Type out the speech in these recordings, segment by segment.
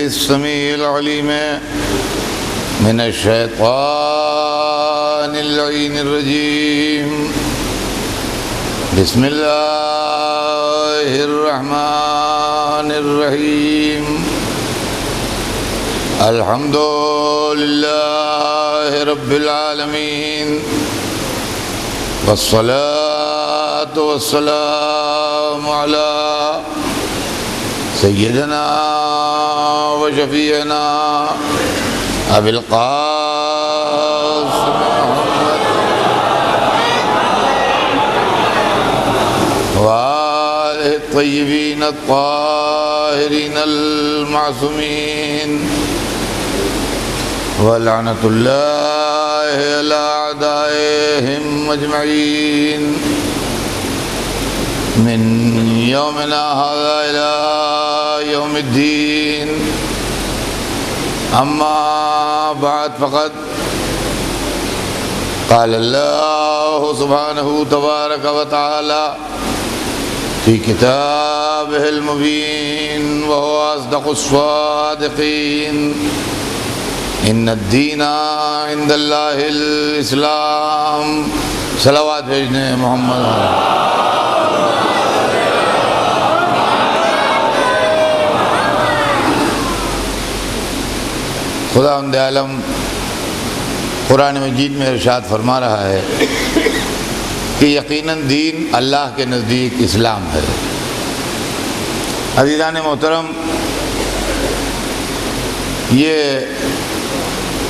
السميع العليم من الشيطان اللعين الرجيم بسم الله الرحمن الرحيم الحمد لله رب العالمين والصلاة والسلام على سيدنا وشفيعنا أبي القاسم وآله الطيبين الطاهرين المعصومين ولعنة الله على أعدائهم أجمعين من يومنا هذا إلى يوم الدين. أما بعد فقد قال الله سبحانه تبارك وتعالى في كتابه المبين وهو أصدق الصادقين إن الدين عند الله الإسلام. صلوات بھیجنے محمد. خداوند عالم قرآن مجید میں ارشاد فرما رہا ہے کہ یقیناً دین اللہ کے نزدیک اسلام ہے. عزیزان محترم، یہ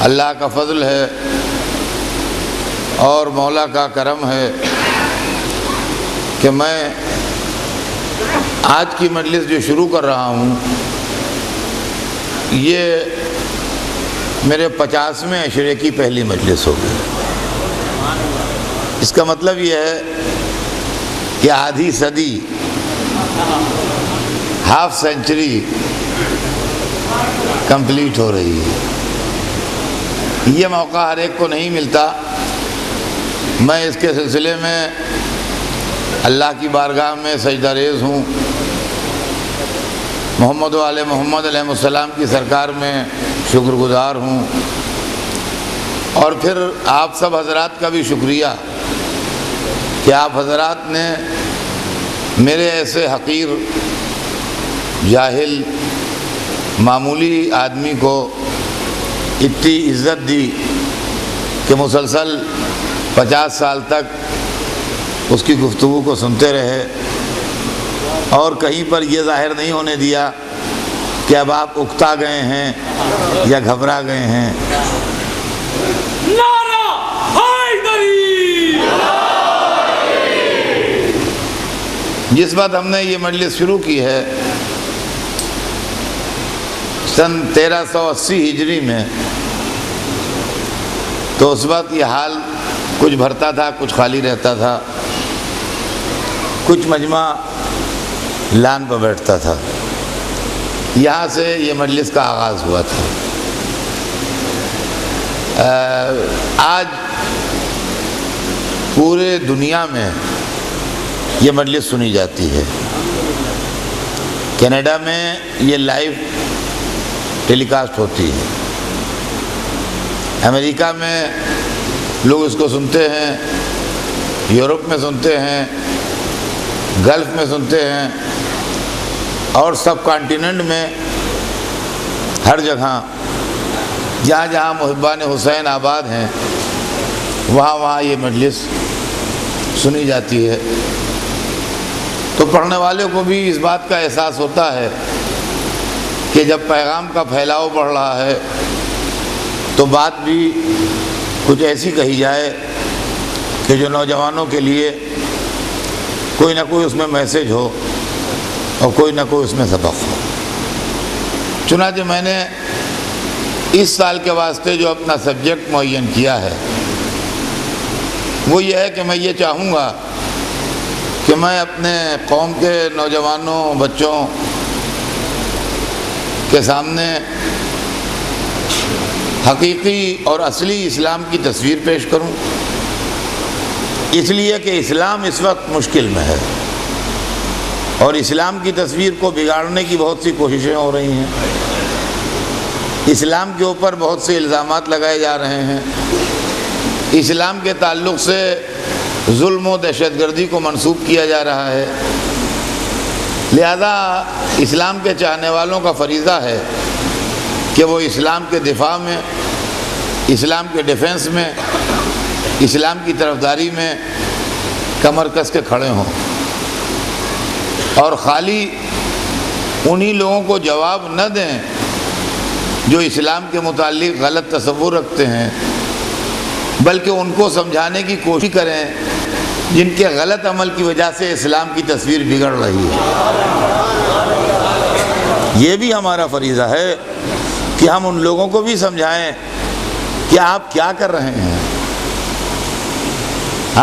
اللہ کا فضل ہے اور مولا کا کرم ہے کہ میں آج کی مجلس جو شروع کر رہا ہوں یہ میرے 50ویں عشرے کی پہلی مجلس ہوگی. اس کا مطلب یہ ہے کہ آدھی صدی، ہاف سینچری کمپلیٹ ہو رہی ہے. یہ موقع ہر ایک کو نہیں ملتا. میں اس کے سلسلے میں اللہ کی بارگاہ میں سجدہ ریز ہوں. محمد و آل محمد علیہ السلام کی سرکار میں شکر گزار ہوں، اور پھر آپ سب حضرات کا بھی شکریہ کہ آپ حضرات نے میرے ایسے حقیر، جاہل، معمولی آدمی کو اتنی عزت دی کہ مسلسل 50 سال تک اس کی گفتگو کو سنتے رہے اور کہیں پر یہ ظاہر نہیں ہونے دیا کہ اب آپ اکتا گئے ہیں یا گھبرا گئے ہیں. نعرہ حیدری! جس وقت ہم نے یہ مجلس شروع کی ہے سن 1380 ہجری میں، تو اس وقت یہ حال کچھ بھرتا تھا، کچھ خالی رہتا تھا، کچھ مجمع لان پر بیٹھتا تھا. یہاں سے یہ مجلس کا آغاز ہوا تھا. آج پورے دنیا میں یہ مجلس سنی جاتی ہے. کینیڈا میں یہ لائیو ٹیلی کاسٹ ہوتی ہے. امریکہ میں لوگ اس کو سنتے ہیں، یورپ میں سنتے ہیں، گلف میں سنتے ہیں، اور سب کانٹیننٹ میں ہر جگہ جہاں جہاں محبان حسین آباد ہیں وہاں وہاں یہ مجلس سنی جاتی ہے. تو پڑھنے والوں کو بھی اس بات کا احساس ہوتا ہے کہ جب پیغام کا پھیلاؤ بڑھ رہا ہے تو بات بھی کچھ ایسی کہی جائے کہ جو نوجوانوں کے لیے کوئی نہ کوئی اس میں میسج ہو اور کوئی نہ کوئی اس میں سبق ہو. چنانچہ میں نے اس سال کے واسطے جو اپنا سبجیکٹ معین کیا ہے وہ یہ ہے کہ میں یہ چاہوں گا کہ میں اپنے قوم کے نوجوانوں، بچوں کے سامنے حقیقی اور اصلی اسلام کی تصویر پیش کروں. اس لیے کہ اسلام اس وقت مشکل میں ہے اور اسلام کی تصویر کو بگاڑنے کی بہت سی کوششیں ہو رہی ہیں. اسلام کے اوپر بہت سے الزامات لگائے جا رہے ہیں، اسلام کے تعلق سے ظلم و دہشت گردی کو منسوب کیا جا رہا ہے۔ لہذا اسلام کے چاہنے والوں کا فریضہ ہے کہ وہ اسلام کے دفاع میں، اسلام کے ڈیفنس میں، اسلام کی طرفداری میں کمر کس کے کھڑے ہوں، اور خالی انہی لوگوں کو جواب نہ دیں جو اسلام کے متعلق غلط تصور رکھتے ہیں، بلکہ ان کو سمجھانے کی کوشش کریں جن کے غلط عمل کی وجہ سے اسلام کی تصویر بگڑ رہی ہے۔ یہ بھی ہمارا فریضہ ہے کہ ہم ان لوگوں کو بھی سمجھائیں کہ آپ کیا کر رہے ہیں،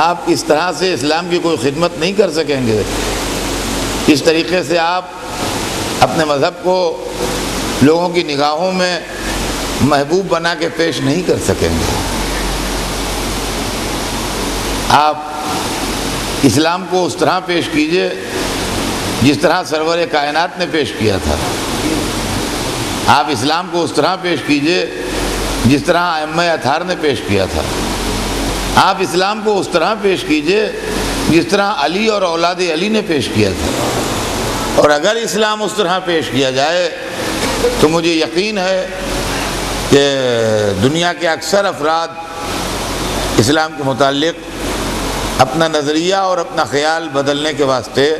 آپ اس طرح سے اسلام کی کوئی خدمت نہیں کر سکیں گے، اس طریقے سے آپ اپنے مذہب کو لوگوں کی نگاہوں میں محبوب بنا کے پیش نہیں کر سکیں گے۔ آپ اسلام کو اس طرح پیش کیجئے جس طرح سرور کائنات نے پیش کیا تھا، آپ اسلام کو اس طرح پیش کیجئے جس طرح ائمہ اطہار نے پیش کیا تھا، آپ اسلام کو اس طرح پیش کیجئے جس طرح علی اور اولاد علی نے پیش کیا تھا۔ اور اگر اسلام اس طرح پیش کیا جائے تو مجھے یقین ہے کہ دنیا کے اکثر افراد اسلام کے متعلق اپنا نظریہ اور اپنا خیال بدلنے کے واسطے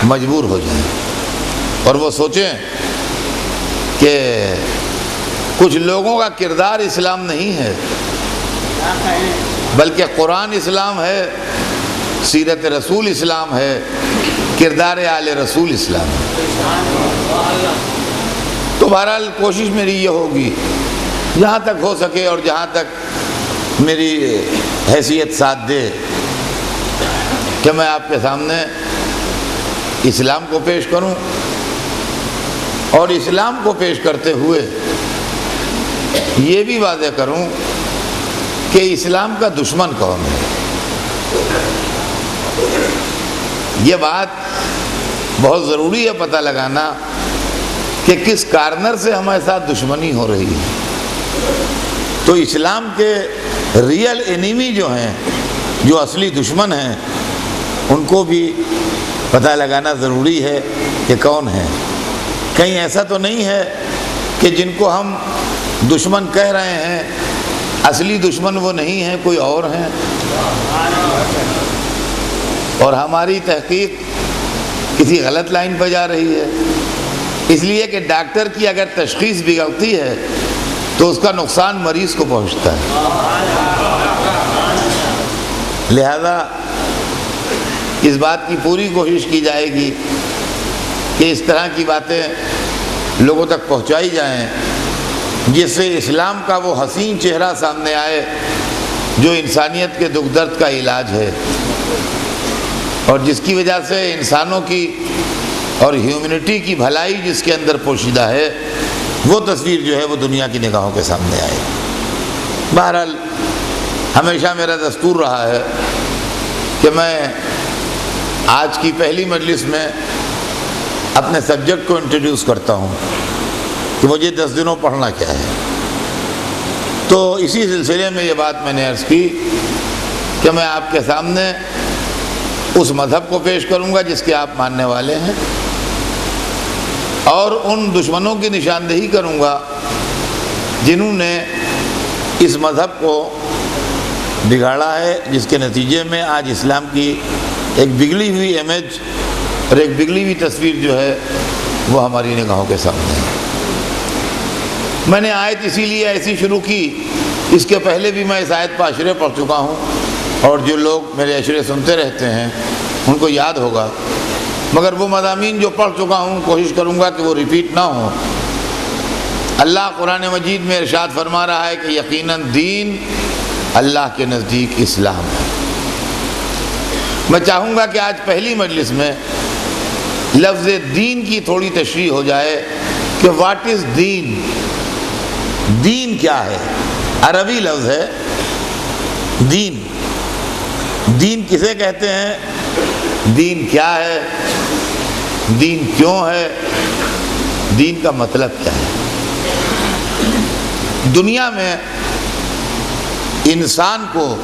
مجبور ہو جائیں، اور وہ سوچیں کہ کچھ لوگوں کا کردار اسلام نہیں ہے بلکہ قرآن اسلام ہے، سیرت رسول اسلام ہے، کردار آل رسول اسلام ہے۔ تو بہرحال کوشش میری یہ ہوگی جہاں تک ہو سکے اور جہاں تک میری حیثیت ساتھ دے کہ میں آپ کے سامنے اسلام کو پیش کروں، اور اسلام کو پیش کرتے ہوئے یہ بھی واضح کروں کہ اسلام کا دشمن کون ہے۔ یہ بات بہت ضروری ہے پتہ لگانا کہ کس کارنر سے ہمارے ساتھ دشمنی ہو رہی ہے۔ تو اسلام کے ریئل انیمی جو ہیں، جو اصلی دشمن ہیں، ان کو بھی پتہ لگانا ضروری ہے کہ کون ہیں۔ کہیں ایسا تو نہیں ہے کہ جن کو ہم دشمن کہہ رہے ہیں اصلی دشمن وہ نہیں ہیں، کوئی اور ہیں، اور ہماری تحقیق کسی غلط لائن پہ جا رہی ہے۔ اس لیے کہ ڈاکٹر کی اگر تشخیص بگڑتی ہے تو اس کا نقصان مریض کو پہنچتا ہے۔ لہذا اس بات کی پوری کوشش کی جائے گی کہ اس طرح کی باتیں لوگوں تک پہنچائی جائیں جس سے اسلام کا وہ حسین چہرہ سامنے آئے جو انسانیت کے دکھ درد کا علاج ہے، اور جس کی وجہ سے انسانوں کی اور ہیومنٹی کی بھلائی جس کے اندر پوشیدہ ہے، وہ تصویر جو ہے وہ دنیا کی نگاہوں کے سامنے آئے۔ بہرحال ہمیشہ میرا دستور رہا ہے کہ میں آج کی پہلی مجلس میں اپنے سبجیکٹ کو انٹروڈیوس کرتا ہوں کہ مجھے 10 دنوں پڑھنا کیا ہے۔ تو اسی سلسلے میں یہ بات میں نے عرض کی کہ میں آپ کے سامنے اس مذہب کو پیش کروں گا جس کے آپ ماننے والے ہیں، اور ان دشمنوں کی نشاندہی کروں گا جنہوں نے اس مذہب کو بگاڑا ہے، جس کے نتیجے میں آج اسلام کی ایک بگڑی ہوئی امیج اور ایک بگڑی ہوئی تصویر جو ہے وہ ہماری نگاہوں کے سامنے ہے۔ میں نے آیت اسی لیے ایسی شروع کی، اس کے پہلے بھی میں اس آیت پر اشرے پڑھ چکا ہوں، اور جو لوگ میرے اشرے سنتے رہتے ہیں ان کو یاد ہوگا، مگر وہ مضامین جو پڑھ چکا ہوں کوشش کروں گا کہ وہ ریپیٹ نہ ہوں۔ اللہ قرآن مجید میں ارشاد فرما رہا ہے کہ یقیناً دین اللہ کے نزدیک اسلام ہے۔ میں چاہوں گا کہ آج پہلی مجلس میں لفظ دین کی تھوڑی تشریح ہو جائے کہ واٹ از دین، دین کیا ہے۔ عربی لفظ ہے دین، دین کسے کہتے ہیں، دین کیا ہے، دین کیوں ہے، دین کا مطلب کیا ہے۔ دنیا میں انسان کو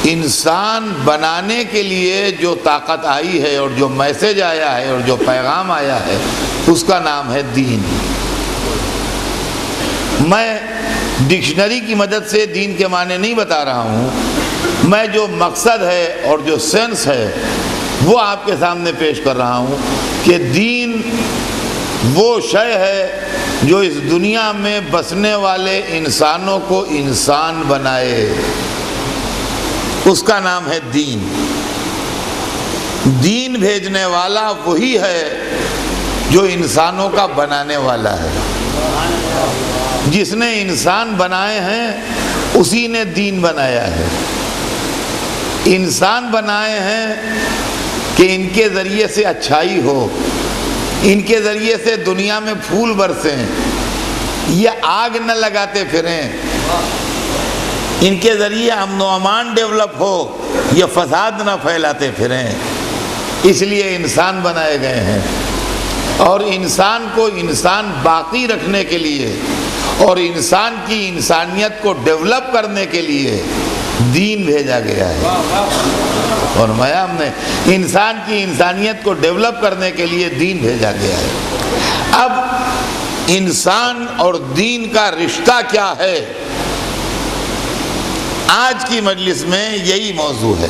انسان بنانے کے لیے جو طاقت آئی ہے اور جو میسج آیا ہے اور جو پیغام آیا ہے اس کا نام ہے دین۔ میں ڈکشنری کی مدد سے دین کے معنی نہیں بتا رہا ہوں، میں جو مقصد ہے اور جو سینس ہے وہ آپ کے سامنے پیش کر رہا ہوں کہ دین وہ شے ہے جو اس دنیا میں بسنے والے انسانوں کو انسان بنائے، اس کا نام ہے دین۔ دین بھیجنے والا وہی ہے جو انسانوں کا بنانے والا ہے۔ جس نے انسان بنائے ہیں اسی نے دین بنایا ہے۔ انسان بنائے ہیں کہ ان کے ذریعے سے اچھائی ہو، ان کے ذریعے سے دنیا میں پھول برسیں، یہ آگ نہ لگاتے پھریں، ان کے ذریعے امن و امان ڈیولپ ہو، یہ فساد نہ پھیلاتے پھریں، اس لیے انسان بنائے گئے ہیں۔ اور انسان کو انسان باقی رکھنے کے لیے اور انسان کی انسانیت کو ڈیولپ کرنے کے لیے دین بھیجا گیا ہے۔ فرمایا ہم نے انسان کی انسانیت کو ڈیولپ کرنے کے لیے دین بھیجا گیا ہے۔ اب انسان اور دین کا رشتہ کیا ہے؟ آج کی مجلس میں یہی موضوع ہے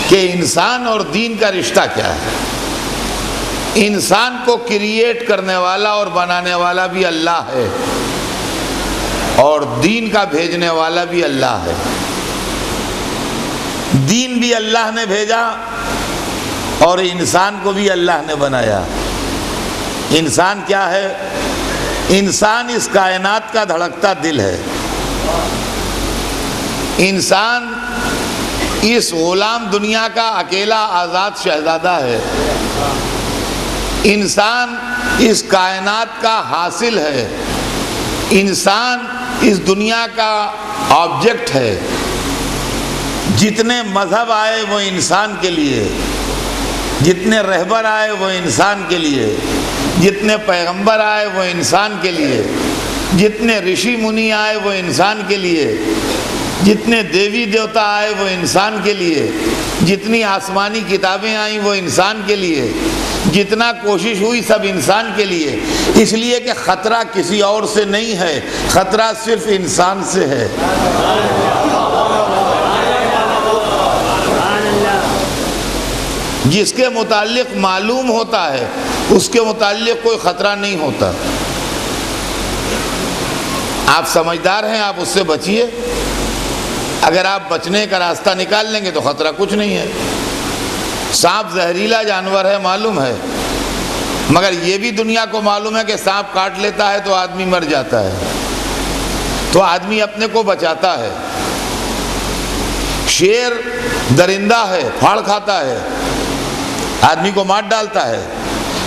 کہ انسان اور دین کا رشتہ کیا ہے۔ انسان کو کریٹ کرنے والا اور بنانے والا بھی اللہ ہے اور دین کا بھیجنے والا بھی اللہ ہے۔ دین بھی اللہ نے بھیجا اور انسان کو بھی اللہ نے بنایا۔ انسان کیا ہے؟ انسان اس کائنات کا دھڑکتا دل ہے۔ انسان اس غلام دنیا کا اکیلا آزاد شہزادہ ہے۔ انسان اس کائنات کا حاصل ہے۔ انسان اس دنیا کا آبجیکٹ ہے۔ جتنے مذہب آئے وہ انسان کے لیے، جتنے رہبر آئے وہ انسان کے لیے، جتنے پیغمبر آئے وہ انسان کے لیے، جتنے رشی منی آئے وہ انسان کے لیے، جتنے دیوی دیوتا آئے وہ انسان کے لیے، جتنی آسمانی کتابیں آئیں وہ انسان کے لیے، جتنا کوشش ہوئی سب انسان کے لیے، اس لیے کہ خطرہ کسی اور سے نہیں ہے، خطرہ صرف انسان سے ہے۔ جس کے متعلق معلوم ہوتا ہے اس کے متعلق کوئی خطرہ نہیں ہوتا۔ آپ سمجھدار ہیں، آپ اس سے بچیے۔ اگر آپ بچنے کا راستہ نکال لیں گے تو خطرہ کچھ نہیں ہے۔ سانپ زہریلا جانور ہے معلوم ہے، مگر یہ بھی دنیا کو معلوم ہے کہ سانپ کاٹ لیتا ہے تو آدمی مر جاتا ہے، تو آدمی اپنے کو بچاتا ہے۔ شیر درندہ ہے، پھاڑ کھاتا ہے، آدمی کو مار ڈالتا ہے،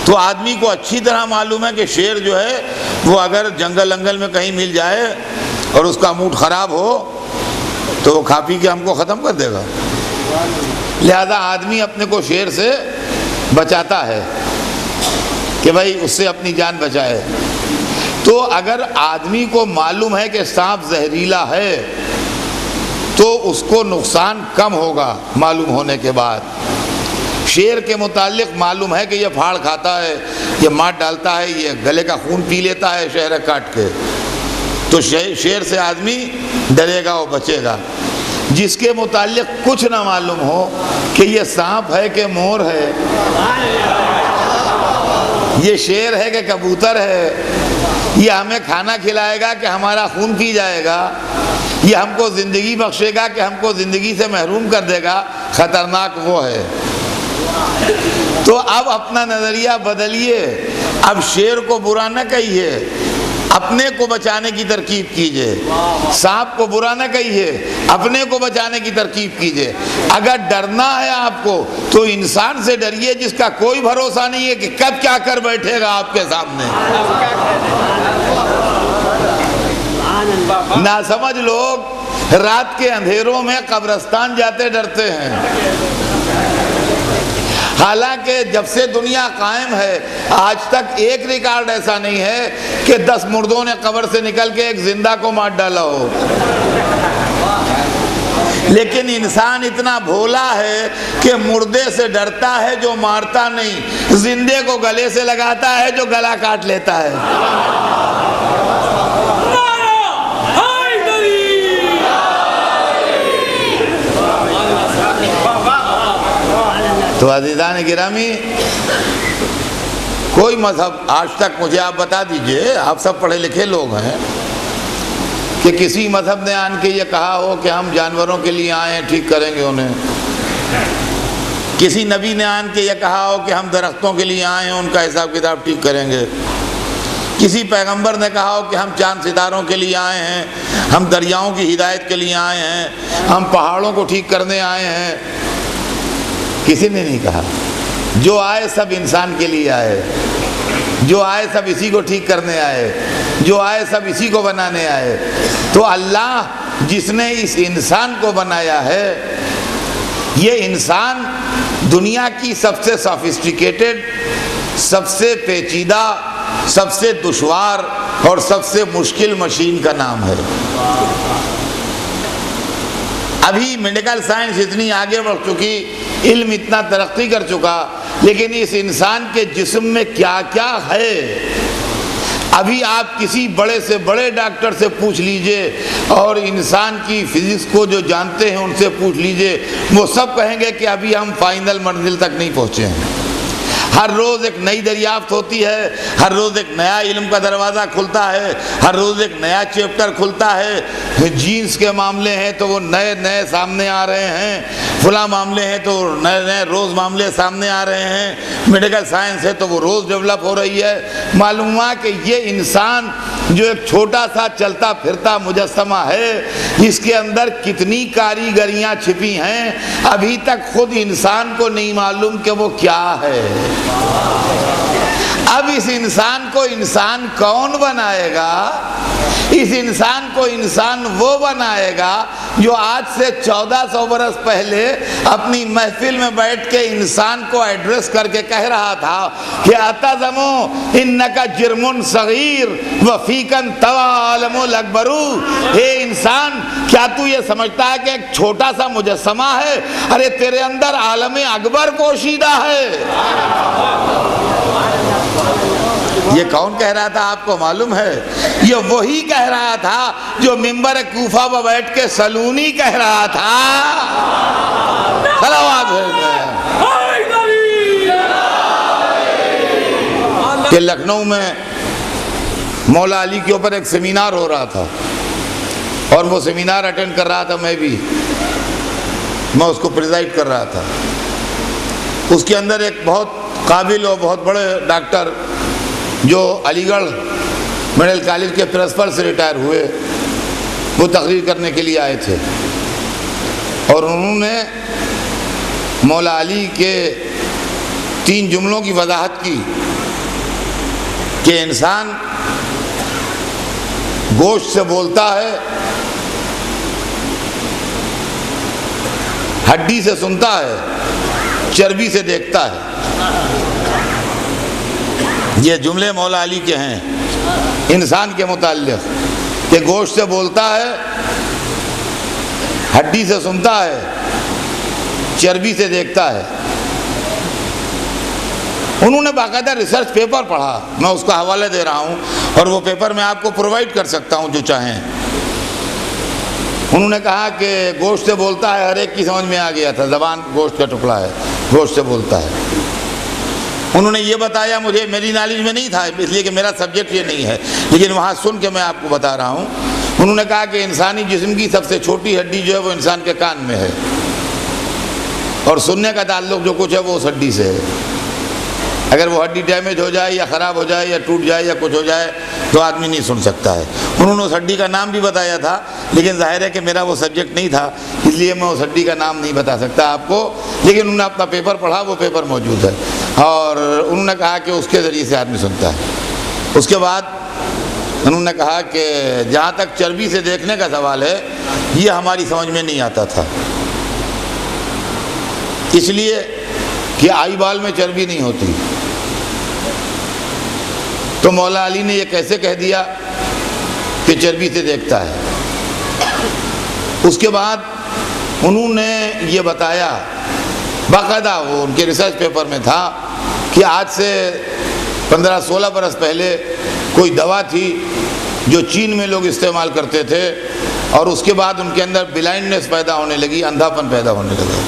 تو آدمی کو اچھی طرح معلوم ہے کہ شیر جو ہے وہ اگر جنگل انگل میں کہیں مل جائے اور اس کا موڈ خراب ہو تو وہ کھا پی کے ہم کو ختم کر دے گا۔ لہذا آدمی اپنے کو شیر سے بچاتا ہے کہ بھائی اس سے اپنی جان بچائے۔ تو اگر آدمی کو معلوم ہے کہ سانپ زہریلا ہے تو اس کو نقصان کم ہوگا معلوم ہونے کے بعد۔ شیر کے متعلق معلوم ہے کہ یہ پھاڑ کھاتا ہے، یہ مار ڈالتا ہے، یہ گلے کا خون پی لیتا ہے شہرہ کاٹ کے، تو شیر سے آدمی ڈرے گا، وہ بچے گا۔ جس کے متعلق کچھ نہ معلوم ہو کہ یہ سانپ ہے کہ مور ہے، یہ شیر ہے کہ کبوتر ہے، یہ ہمیں کھانا کھلائے گا کہ ہمارا خون پی جائے گا، یہ ہم کو زندگی بخشے گا کہ ہم کو زندگی سے محروم کر دے گا، خطرناک وہ ہے۔ تو اب اپنا نظریہ بدلیے، اب شیر کو برا نہ کہیے، اپنے کو بچانے کی ترکیب کیجئے۔ سانپ کو برا نہ کہیے، اپنے کو بچانے کی ترکیب کیجئے۔ اگر ڈرنا ہے آپ کو تو انسان سے ڈریے جس کا کوئی بھروسہ نہیں ہے کہ کب کیا کر بیٹھے گا آپ کے سامنے۔ ناسمجھ لوگ رات کے اندھیروں میں قبرستان جاتے ڈرتے ہیں، حالانکہ جب سے دنیا قائم ہے آج تک ایک ریکارڈ ایسا نہیں ہے کہ 10 مردوں نے قبر سے نکل کے ایک زندہ کو مار ڈالا ہو۔ لیکن انسان اتنا بھولا ہے کہ مردے سے ڈرتا ہے جو مارتا نہیں، زندے کو گلے سے لگاتا ہے جو گلا کاٹ لیتا ہے۔ تو عزیزان گرامی، کوئی مذہب آج تک مجھے آپ بتا دیجئے، آپ سب پڑھے لکھے لوگ ہیں، کہ کسی مذہب نے آن کے یہ کہا ہو کہ ہم جانوروں کے لیے آئے ہیں ٹھیک کریں گے انہیں، کسی نبی نے آن کے یہ کہا ہو کہ ہم درختوں کے لیے آئے ہیں ان کا حساب کتاب ٹھیک کریں گے، کسی پیغمبر نے کہا ہو کہ ہم چاند ستاروں کے لیے آئے ہیں، ہم دریاؤں کی ہدایت کے لیے آئے ہیں، ہم پہاڑوں کو ٹھیک کرنے آئے ہیں، کسی نے نہیں کہا۔ جو آئے سب انسان کے لیے آئے، جو آئے سب اسی کو ٹھیک کرنے آئے، جو آئے سب اسی کو بنانے آئے۔ تو اللہ جس نے اس انسان کو بنایا ہے، یہ انسان دنیا کی سب سے سافسٹیکیٹڈ، سب سے پیچیدہ، سب سے دشوار اور سب سے مشکل مشین کا نام ہے۔ ابھی میڈیکل سائنس اتنی آگے بڑھ چکی، علم اتنا ترقی کر چکا، لیکن اس انسان کے جسم میں کیا کیا ہے، ابھی آپ کسی بڑے سے بڑے ڈاکٹر سے پوچھ لیجئے اور انسان کی فزکس کو جو جانتے ہیں ان سے پوچھ لیجئے، وہ سب کہیں گے کہ ابھی ہم فائنل منزل تک نہیں پہنچے ہیں۔ ہر روز ایک نئی دریافت ہوتی ہے، ہر روز ایک نیا علم کا دروازہ کھلتا ہے، ہر روز ایک نیا چیپٹر کھلتا ہے۔ جینس کے معاملے ہیں تو وہ نئے نئے سامنے آ رہے ہیں، فلاں معاملے ہیں تو نئے نئے روز معاملے سامنے آ رہے ہیں، میڈیکل سائنس ہے تو وہ روز ڈیولپ ہو رہی ہے۔ معلوم ہوا کہ یہ انسان جو ایک چھوٹا سا چلتا پھرتا مجسمہ ہے، اس کے اندر کتنی کاریگریاں چھپی ہیں، ابھی تک خود انسان کو نہیں معلوم کہ وہ کیا ہے۔ اب اس انسان کو انسان کون بنائے گا؟ اس انسان کو انسان وہ بنائے گا جو آج سے 1400 برس پہلے اپنی محفل میں بیٹھ کے انسان کو ایڈریس کر کے کہہ رہا تھا کہ اتظمو انکا جرم صغیر وفیکن توالم الاکبر۔ اے انسان، کیا تو یہ سمجھتا ہے کہ ایک چھوٹا سا مجسمہ ہے؟ ارے تیرے اندر عالم اکبر پوشیدہ ہے۔ یہ کون کہہ رہا تھا آپ کو معلوم ہے؟ یہ وہی کہہ رہا تھا جو ممبر کوفہ پر بیٹھ کے سلونی کہہ رہا تھا۔ صلوات کہ لکھنؤ میں مولا علی کے اوپر ایک سیمینار ہو رہا تھا اور وہ سیمینار اٹینڈ کر رہا تھا، میں اس کو پریزائڈ کر رہا تھا۔ اس کے اندر ایک بہت قابل اور بہت بڑے ڈاکٹر جو علی گڑھ میڈیکل کالج کے پرنسپل سے ریٹائر ہوئے، وہ تقریر کرنے کے لیے آئے تھے اور انہوں نے مولا علی کے 3 جملوں کی وضاحت کی کہ انسان گوشت سے بولتا ہے، ہڈی سے سنتا ہے، چربی سے دیکھتا ہے۔ یہ جملے مولا علی کے ہیں انسان کے متعلق کہ گوشت سے بولتا ہے، ہڈی سے سنتا ہے، چربی سے دیکھتا ہے۔ انہوں نے باقاعدہ ریسرچ پیپر پڑھا، میں اس کا حوالہ دے رہا ہوں اور وہ پیپر میں آپ کو پرووائڈ کر سکتا ہوں جو چاہیں۔ انہوں نے کہا کہ گوشت سے بولتا ہے، ہر ایک کی سمجھ میں آ گیا تھا، زبان گوشت کا ٹکڑا ہے، گوشت سے بولتا ہے۔ انہوں نے یہ بتایا، مجھے میری نالج میں نہیں تھا اس لیے کہ میرا سبجیکٹ یہ نہیں ہے، لیکن وہاں سن کے میں آپ کو بتا رہا ہوں۔ انہوں نے کہا کہ انسانی جسم کی سب سے چھوٹی ہڈی جو ہے وہ انسان کے کان میں ہے، اور سننے کا تعلق جو کچھ ہے وہ اس ہڈی سے ہے۔ اگر وہ ہڈی ڈیمیج ہو جائے یا خراب ہو جائے یا ٹوٹ جائے یا کچھ ہو جائے تو آدمی نہیں سن سکتا ہے۔ انہوں نے اس ہڈی کا نام بھی بتایا تھا، لیکن ظاہر ہے کہ میرا وہ سبجیکٹ نہیں تھا، اس لیے میں اس ہڈی کا نام نہیں بتا سکتا آپ کو، لیکن انہوں نے اپنا پیپر پڑھا، وہ پیپر موجود ہے، اور انہوں نے کہا کہ اس کے ذریعے سے آدمی سنتا ہے۔ اس کے بعد انہوں نے کہا کہ جہاں تک چربی سے دیکھنے کا سوال ہے، یہ ہماری سمجھ میں نہیں آتا تھا، اس لیے کہ آئی بال میں چربی نہیں ہوتی، تو مولا علی نے یہ کیسے کہہ دیا کہ چربی سے دیکھتا ہے؟ اس کے بعد انہوں نے یہ بتایا، باقاعدہ وہ ان کے ریسرچ پیپر میں تھا کہ آج سے 15-16 برس پہلے کوئی دوا تھی جو چین میں لوگ استعمال کرتے تھے، اور اس کے بعد ان کے اندر بلائنڈنس پیدا ہونے لگی، اندھاپن پیدا ہونے لگا،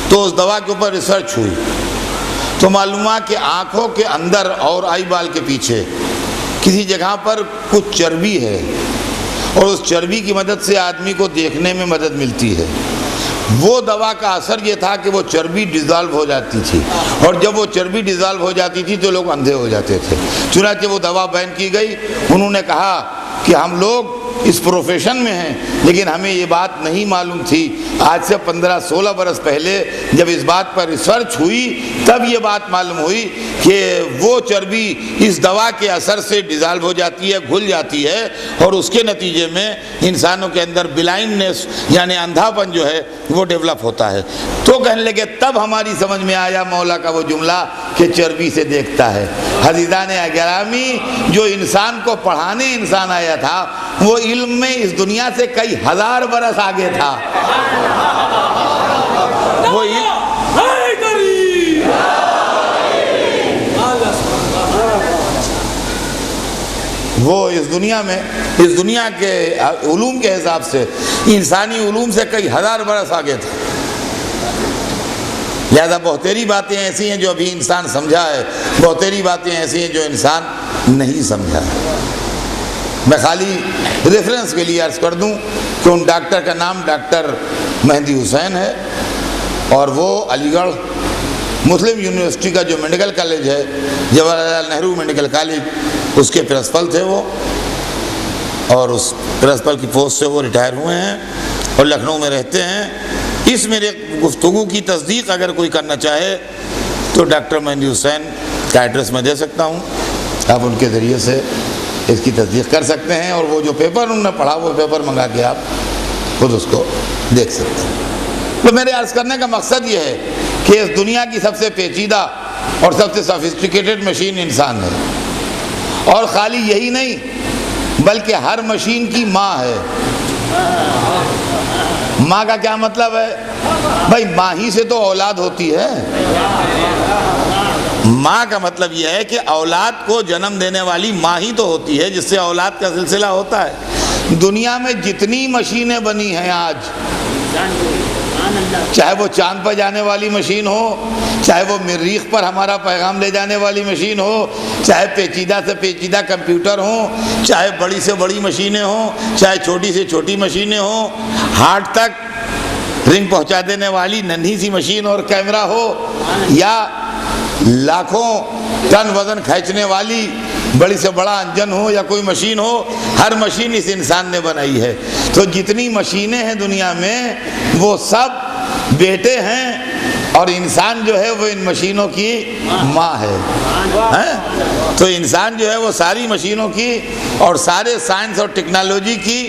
تو اس دوا کے اوپر ریسرچ ہوئی تو معلوم ہوا کہ آنکھوں کے اندر اور آئی بال کے پیچھے کسی جگہ پر کچھ چربی ہے، اور اس چربی کی مدد سے آدمی کو دیکھنے میں مدد ملتی ہے۔ وہ دوا کا اثر یہ تھا کہ وہ چربی ڈیزالو ہو جاتی تھی، اور جب وہ چربی ڈیزالو ہو جاتی تھی تو لوگ اندھے ہو جاتے تھے، چنانچہ وہ دوا بین کی گئی۔ انہوں نے کہا کہ ہم لوگ اس پروفیشن میں ہیں لیکن ہمیں یہ بات نہیں معلوم تھی، آج سے 15-16 برس پہلے جب اس بات پر ریسرچ ہوئی تب یہ بات معلوم ہوئی کہ وہ چربی اس دوا کے اثر سے ڈیزالو ہو جاتی ہے، گھل جاتی ہے، اور اس کے نتیجے میں انسانوں کے اندر بلائنڈنس یعنی اندھاپن جو ہے وہ ڈیولپ ہوتا ہے۔ تو کہنے لگے تب ہماری سمجھ میں آیا مولا کا وہ جملہ کہ چربی سے دیکھتا ہے۔ عزیزان گرامی، جو انسان کو پڑھانے انسان آیا تھا وہ علم میں اس دنیا سے کئی ہزار برس آگے تھا، وہ اس دنیا کے علوم کے حساب سے انسانی علوم سے کئی ہزار برس آگے تھا۔ لہذا بہتری باتیں ایسی ہیں جو ابھی انسان سمجھا ہے، بہتری باتیں ایسی ہیں جو انسان نہیں سمجھا ہے۔ میں خالی ریفرنس کے لیے عرض کر دوں کہ ان ڈاکٹر کا نام ڈاکٹر مہدی حسین ہے، اور وہ علی گڑھ مسلم یونیورسٹی کا جو میڈیکل کالج ہے، جواہر لال نہرو میڈیکل کالج، اس کے پرنسپل تھے وہ، اور اس پرنسپل کی پوسٹ سے وہ ریٹائر ہوئے ہیں اور لکھنؤ میں رہتے ہیں۔ اس میرے گفتگو کی تصدیق اگر کوئی کرنا چاہے تو ڈاکٹر مہدی حسین کا ایڈریس میں دے سکتا ہوں، آپ ان کے ذریعے سے اس کی تصدیق کر سکتے ہیں، اور وہ جو پیپر انہوں نے پڑھا وہ پیپر منگا کے آپ خود اس کو دیکھ سکتے ہیں۔ تو میرے عرض کرنے کا مقصد یہ ہے کہ اس دنیا کی سب سے پیچیدہ اور سب سے سافسٹیکیٹڈ مشین انسان ہے، اور خالی یہی نہیں بلکہ ہر مشین کی ماں ہے۔ ماں کا کیا مطلب ہے؟ بھائی ماں ہی سے تو اولاد ہوتی ہے۔ ماں کا مطلب یہ ہے کہ اولاد کو جنم دینے والی ماں ہی تو ہوتی ہے، جس سے اولاد کا سلسلہ ہوتا ہے۔ دنیا میں جتنی مشینیں بنی ہیں آج، چاہے وہ چاند پر جانے والی مشین ہو، چاہے وہ مریخ پر ہمارا پیغام لے جانے والی مشین ہو، چاہے پیچیدہ سے پیچیدہ کمپیوٹر ہوں، چاہے بڑی سے بڑی مشینیں ہوں، چاہے چھوٹی سے چھوٹی مشینیں ہوں، ہارٹ تک رنگ پہنچا دینے والی ننھی سی مشین اور کیمرہ ہو، یا لاکھوں ٹن وزن کھینچنے والی بڑی سے بڑا انجن ہو یا کوئی مشین ہو، ہر مشین اس انسان نے بنائی ہے۔ تو جتنی مشینیں ہیں دنیا میں وہ سب بیٹے ہیں، اور انسان جو ہے وہ ان مشینوں کی ماں ہے۔ تو انسان جو ہے وہ ساری مشینوں کی اور سارے سائنس اور ٹیکنالوجی کی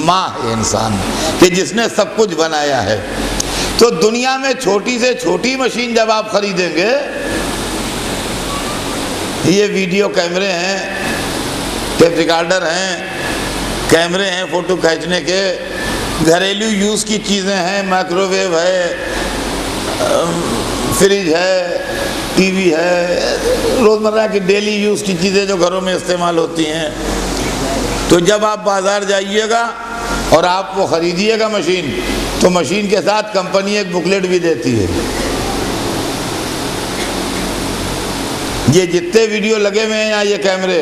ماں ہے انسان، کہ جس نے سب کچھ بنایا ہے۔ تو دنیا میں چھوٹی سے چھوٹی مشین جب آپ خریدیں گے، یہ ویڈیو کیمرے ہیں، ٹیپ ریکارڈر ہیں، کیمرے ہیں فوٹو کھینچنے کے، گھریلو یوز کی چیزیں ہیں، مائکرو ویو ہے، فریج ہے، ٹی وی ہے، روزمرہ کی ڈیلی یوز کی چیزیں جو گھروں میں استعمال ہوتی ہیں۔ تو جب آپ بازار جائیے گا اور آپ وہ خریدیے گا مشین، تو مشین کے ساتھ کمپنی ایک بکلیٹ بھی دیتی ہے۔ یہ جتنے ویڈیو لگے ہوئے ہیں یا یہ کیمرے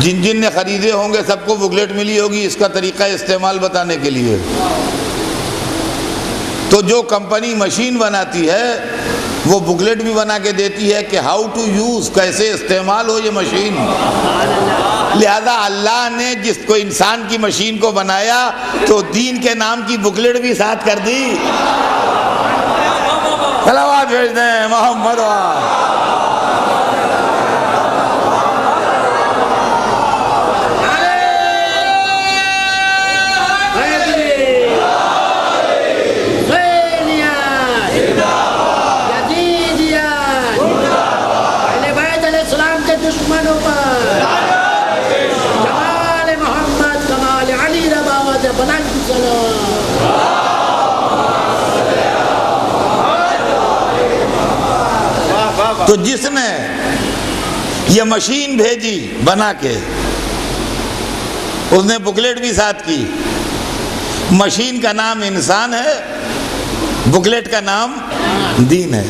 جن نے خریدے ہوں گے سب کو بکلیٹ ملی ہوگی اس کا طریقہ استعمال بتانے کے لیے۔ تو جو کمپنی مشین بناتی ہے وہ بکلیٹ بھی بنا کے دیتی ہے کہ ہاؤ ٹو یوز، کیسے استعمال ہو یہ مشین۔ لہذا اللہ نے جس کو انسان کی مشین کو بنایا تو دین کے نام کی بکلیٹ بھی ساتھ کر دی۔ صلوات بھیج دیں محمد تو جس نے یہ مشین بھیجی بنا کے، اس نے بکلیٹ بھی ساتھ کی. مشین کا نام انسان ہے، بکلیٹ کا نام دین ہے.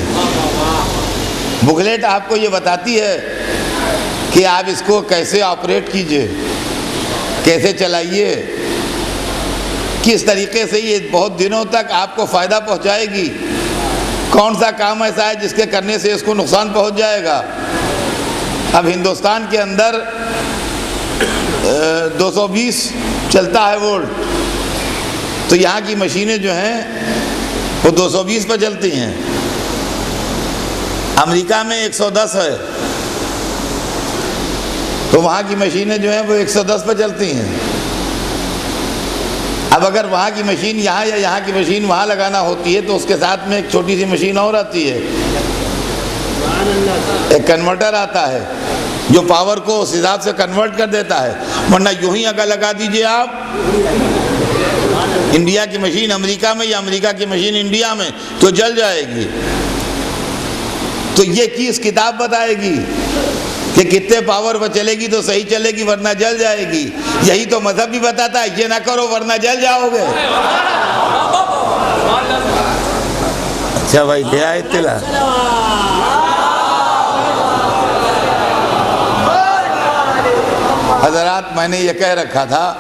بکلیٹ آپ کو یہ بتاتی ہے کہ آپ اس کو کیسے آپریٹ کیجئے، کیسے چلائیے، کس طریقے سے یہ بہت دنوں تک آپ کو فائدہ پہنچائے گی، کون سا کام ایسا ہے جس کے کرنے سے اس کو نقصان پہنچ جائے گا. اب ہندوستان کے اندر 220 چلتا ہے وولٹ، تو یہاں کی مشینیں جو ہیں وہ 220 پہ چلتی ہیں. امریکہ میں 110 ہے، تو وہاں کی مشینیں جو ہیں وہ 110 پہ چلتی ہیں. اب اگر وہاں کی مشین یہاں یا یہاں کی مشین وہاں لگانا ہوتی ہے تو اس کے ساتھ میں ایک چھوٹی سی مشین اور آتی ہے، ایک کنورٹر آتا ہے جو پاور کو اس حساب سے کنورٹ کر دیتا ہے. ورنہ یوں ہی اگر لگا دیجئے آپ انڈیا کی مشین امریکہ میں یا امریکہ کی مشین انڈیا میں تو جل جائے گی. تو یہ چیز کتاب بتائے گی کہ کتنے پاور پر چلے گی تو صحیح چلے گی ورنہ جل جائے گی. یہی تو مذہب بھی بتاتا ہے، یہ نہ کرو ورنہ جل جاؤ گے. اچھا بھائی لے آئے اطلاع. حضرات میں نے یہ کہہ رکھا تھا